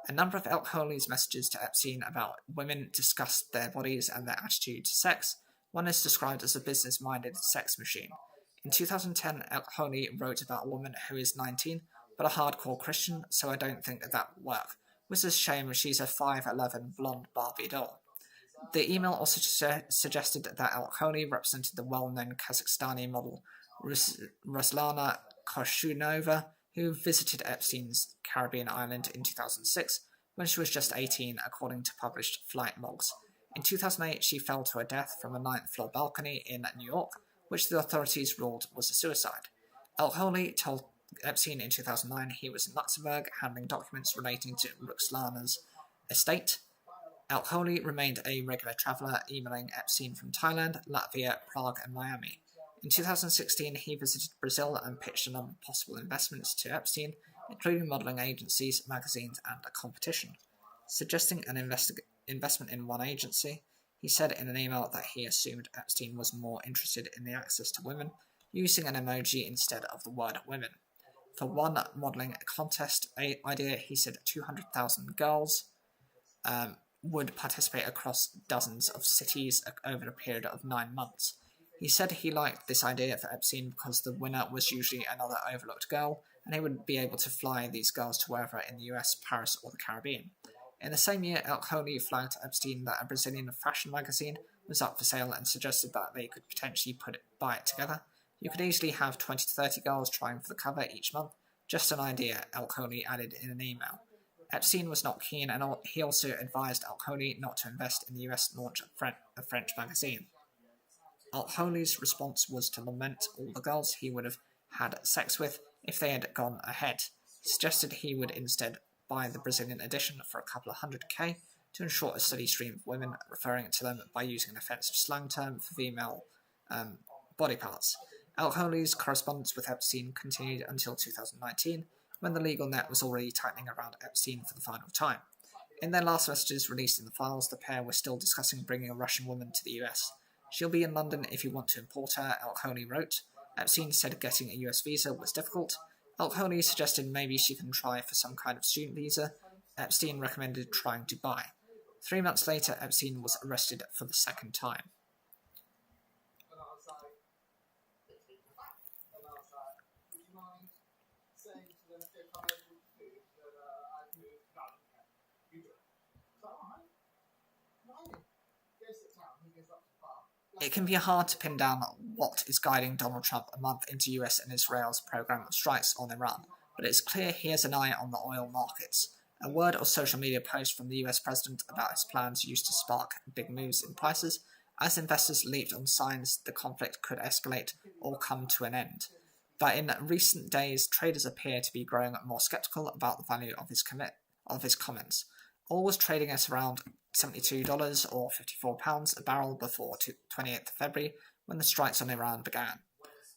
A number of El-Khoury's messages to Epstein about women discussed their bodies and their attitude to sex. One is described as a business-minded sex machine. In 2010, El-Khoury wrote about a woman who is 19, but a hardcore Christian, so I don't think that would work. Which is a shame, she's a 5'11" blonde Barbie doll. The email also suggested that El-Khoury represented the well-known Kazakhstani model Ruslana Koshunova, who visited Epstein's Caribbean island in 2006 when she was just 18, according to published flight logs. In 2008, she fell to her death from a 9th-floor balcony in New York, which the authorities ruled was a suicide. El-Khoury told Epstein in 2009 he was in Luxembourg handling documents relating to Ruslana's estate. El-Khoury remained a regular traveller, emailing Epstein from Thailand, Latvia, Prague, and Miami. In 2016, he visited Brazil and pitched a number of possible investments to Epstein, including modelling agencies, magazines, and a competition. Suggesting an investment in one agency. He said in an email that he assumed Epstein was more interested in the access to women, using an emoji instead of the word women. For one modelling contest idea, he said 200,000 girls would participate across dozens of cities over a period of 9 months. He said he liked this idea for Epstein because the winner was usually another overlooked girl, and he would be able to fly these girls to wherever in the US, Paris, or the Caribbean. In the same year, Alconi flagged to Epstein that a Brazilian fashion magazine was up for sale and suggested that they could potentially buy it together. You could easily have 20 to 30 girls trying for the cover each month. Just an idea, Alconi added in an email. Epstein was not keen, and he also advised Alconi not to invest in the US launch of a French magazine. Alconi's response was to lament all the girls he would have had sex with if they had gone ahead. He suggested he would instead buy the Brazilian edition for a couple of $100K to ensure a steady stream of women, referring to them by using an offensive slang term for female body parts. Alconi's correspondence with Epstein continued until 2019, when the legal net was already tightening around Epstein for the final time. In their last messages released in the files, the pair were still discussing bringing a Russian woman to the US. She'll be in London if you want to import her, Alconi wrote. Epstein said getting a US visa was difficult. Alconi suggested maybe she can try for some kind of student visa. Epstein recommended trying Dubai. 3 months later, Epstein was arrested for the second time. And I was like, they take me back. And I was like, would you mind saying to them if I'm able to do that I've moved? No, you do it. So, alright. Right. Go sit down. He goes up to the bar. It can be hard to pin down what is guiding Donald Trump a month into US and Israel's program of strikes on Iran, but it's clear he has an eye on the oil markets. A word or social media post from the US president about his plans used to spark big moves in prices, as investors leaped on signs the conflict could escalate or come to an end. But in recent days, traders appear to be growing more skeptical about the value of his comments. Oil was trading at around $72 or £54 a barrel before 28th of February, when the strikes on Iran began.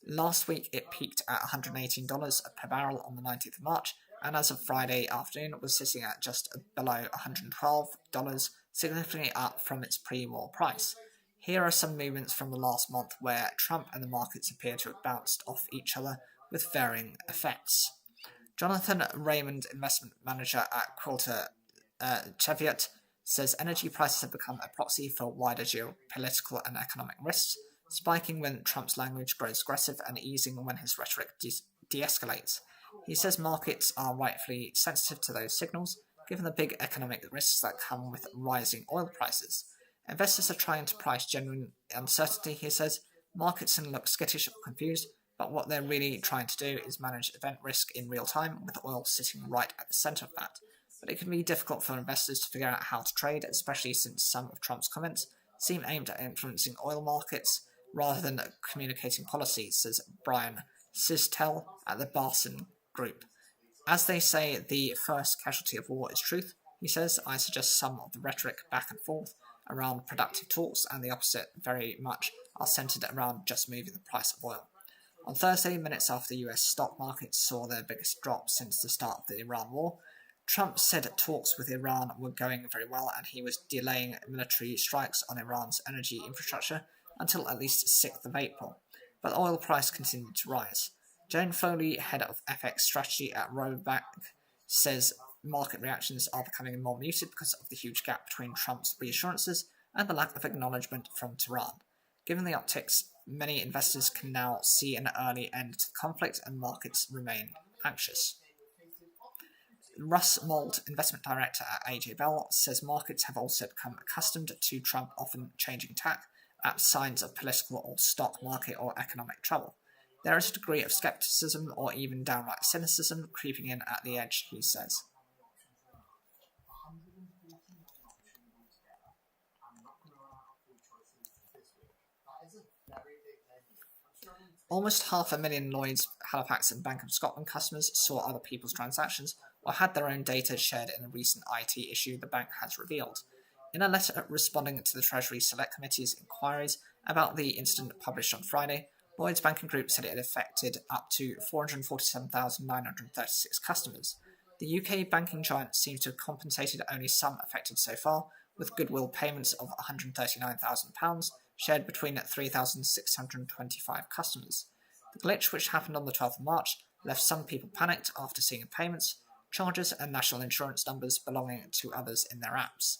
Last week, it peaked at $118 per barrel on the 19th of March, and as of Friday afternoon, was sitting at just below $112, significantly up from its pre-war price. Here are some movements from the last month where Trump and the markets appear to have bounced off each other with varying effects. Jonathan Raymond, investment manager at Quilter Cheviot, says energy prices have become a proxy for wider geopolitical and economic risks, spiking when Trump's language grows aggressive and easing when his rhetoric de-escalates. He says markets are rightfully sensitive to those signals, given the big economic risks that come with rising oil prices. Investors are trying to price genuine uncertainty, he says. Markets can look skittish or confused, but what they're really trying to do is manage event risk in real time, with oil sitting right at the centre of that. But it can be difficult for investors to figure out how to trade, especially since some of Trump's comments seem aimed at influencing oil markets rather than communicating policies, says Brian Sistell at the Barson Group. As they say, the first casualty of war is truth, he says. I suggest some of the rhetoric back and forth around productive talks and the opposite very much are centred around just moving the price of oil. On Thursday, minutes after the US stock markets saw their biggest drop since the start of the Iran war, Trump said talks with Iran were going very well and he was delaying military strikes on Iran's energy infrastructure until at least 6th of April. But the oil price continued to rise. Joan Foley, head of FX strategy at Robank, says market reactions are becoming more muted because of the huge gap between Trump's reassurances and the lack of acknowledgement from Tehran. Given the optics, many investors can now see an early end to the conflict and markets remain anxious. Russ Mould, investment director at AJ Bell, says markets have also become accustomed to Trump often changing tack at signs of political or stock market or economic trouble. There is a degree of skepticism or even downright cynicism creeping in at the edge, he says. Almost 500,000 Lloyds, Halifax and Bank of Scotland customers saw other people's transactions or had their own data shared in a recent IT issue the bank has revealed. In a letter responding to the Treasury Select Committee's inquiries about the incident published on Friday, Lloyds Banking Group said it had affected up to 447,936 customers. The UK banking giant seems to have compensated only some affected so far, with goodwill payments of £139,000 shared between 3,625 customers. The glitch, which happened on the 12th of March, left some people panicked after seeing payments, charges and national insurance numbers belonging to others in their apps.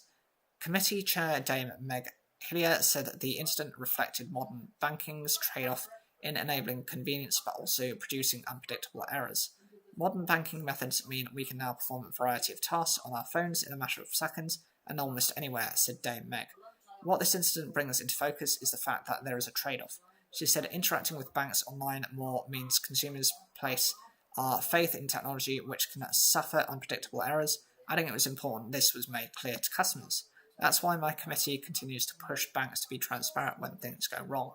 Committee Chair Dame Meg Hillier said that the incident reflected modern banking's trade-off in enabling convenience but also producing unpredictable errors. Modern banking methods mean we can now perform a variety of tasks on our phones in a matter of seconds and almost anywhere, said Dame Meg. What this incident brings into focus is the fact that there is a trade-off. She said interacting with banks online more means consumers place our faith in technology, which can suffer unpredictable errors, adding it was important this was made clear to customers. That's why my committee continues to push banks to be transparent when things go wrong.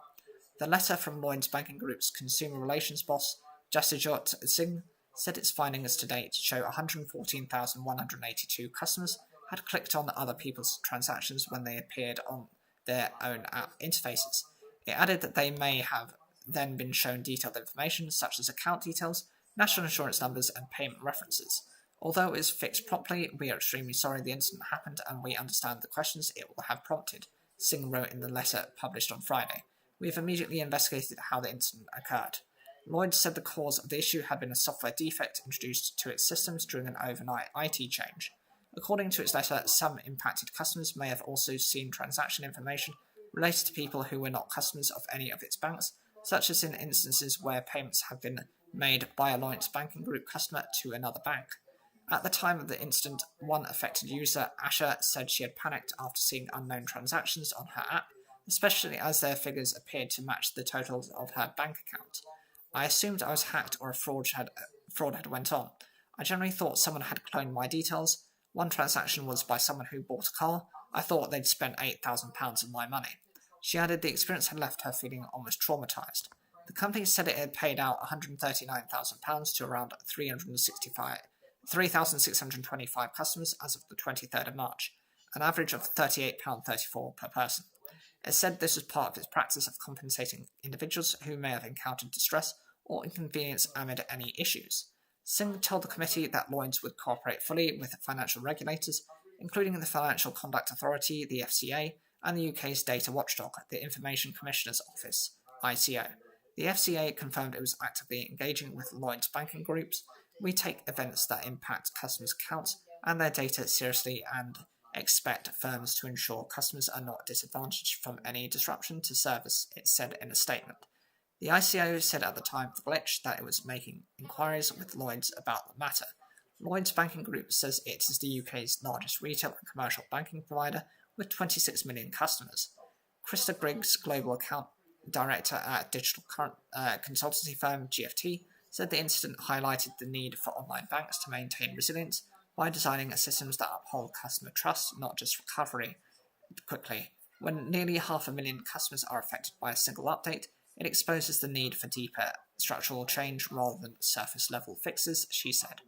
The letter from Lloyds Banking Group's consumer relations boss, Jasijot Singh, said its findings to date show 114,182 customers had clicked on other people's transactions when they appeared on their own app interfaces. It added that they may have then been shown detailed information such as account details, national insurance numbers, and payment references. Although it was fixed promptly, we are extremely sorry the incident happened and we understand the questions it will have prompted, Singh wrote in the letter published on Friday. We have immediately investigated how the incident occurred. Lloyds said the cause of the issue had been a software defect introduced to its systems during an overnight IT change. According to its letter, some impacted customers may have also seen transaction information related to people who were not customers of any of its banks, such as in instances where payments have been made by a Lloyds Banking Group customer to another bank. At the time of the incident, one affected user, Asha, said she had panicked after seeing unknown transactions on her app, especially as their figures appeared to match the totals of her bank account. I assumed I was hacked or a fraud had went on. I generally thought someone had cloned my details. One transaction was by someone who bought a car. I thought they'd spent £8,000 of my money. She added the experience had left her feeling almost traumatised. The company said it had paid out £139,000 to around 3,625 customers as of the 23rd of March, an average of £38.34 per person. It said this was part of its practice of compensating individuals who may have encountered distress or inconvenience amid any issues. Singh told the committee that Lloyds would cooperate fully with financial regulators, including the Financial Conduct Authority, the FCA, and the UK's data watchdog, the Information Commissioner's Office, ICO. The FCA confirmed it was actively engaging with Lloyds banking groups. We take events that impact customers' accounts and their data seriously and expect firms to ensure customers are not disadvantaged from any disruption to service, it said in a statement. The ICO said at the time of the glitch that it was making inquiries with Lloyds about the matter. Lloyds Banking Group says it is the UK's largest retail and commercial banking provider with 26 million customers. Krista Griggs, Global Account Director at digital consultancy firm GFT, said the incident highlighted the need for online banks to maintain resilience by designing systems that uphold customer trust, not just recovery quickly. When nearly 500,000 customers are affected by a single update, it exposes the need for deeper structural change rather than surface-level fixes, she said.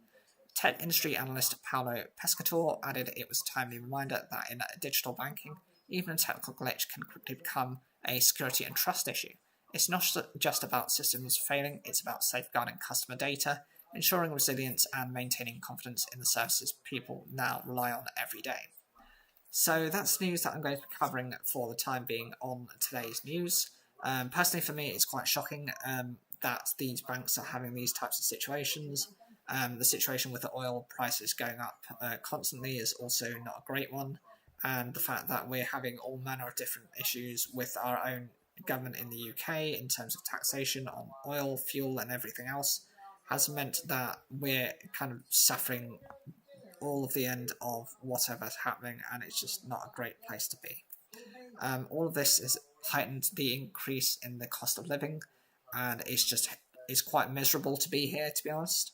Tech industry analyst Paolo Pescatore added it was a timely reminder that in digital banking, even a technical glitch can quickly become a security and trust issue. It's not just about systems failing, it's about safeguarding customer data, ensuring resilience, and maintaining confidence in the services people now rely on every day. So that's news that I'm going to be covering for the time being on today's news. Personally, for me, it's quite shocking that these banks are having these types of situations. The situation with the oil prices going up constantly is also not a great one. And the fact that we're having all manner of different issues with our own government in the UK in terms of taxation on oil, fuel, and everything else has meant that we're kind of suffering all of the end of whatever's happening, and it's just not a great place to be. All of this has heightened the increase in the cost of living, and it's quite miserable to be here, to be honest.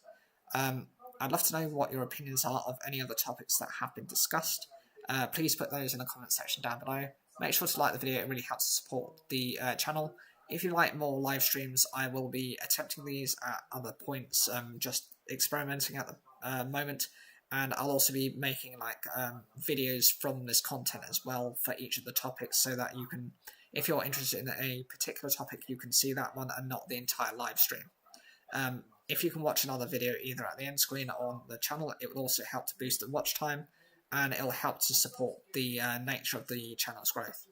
I'd love to know what your opinions are of any other topics that have been discussed. Please put those in the comment section down below. Make sure to like the video, it really helps to support the channel. If you like more live streams, I will be attempting these at other points, just experimenting at the moment. And I'll also be making videos from this content as well for each of the topics, so that you can, if you're interested in a particular topic, you can see that one and not the entire live stream. If you can watch another video either at the end screen or on the channel, it will also help to boost the watch time. and it'll help to support the nature of the channel's growth.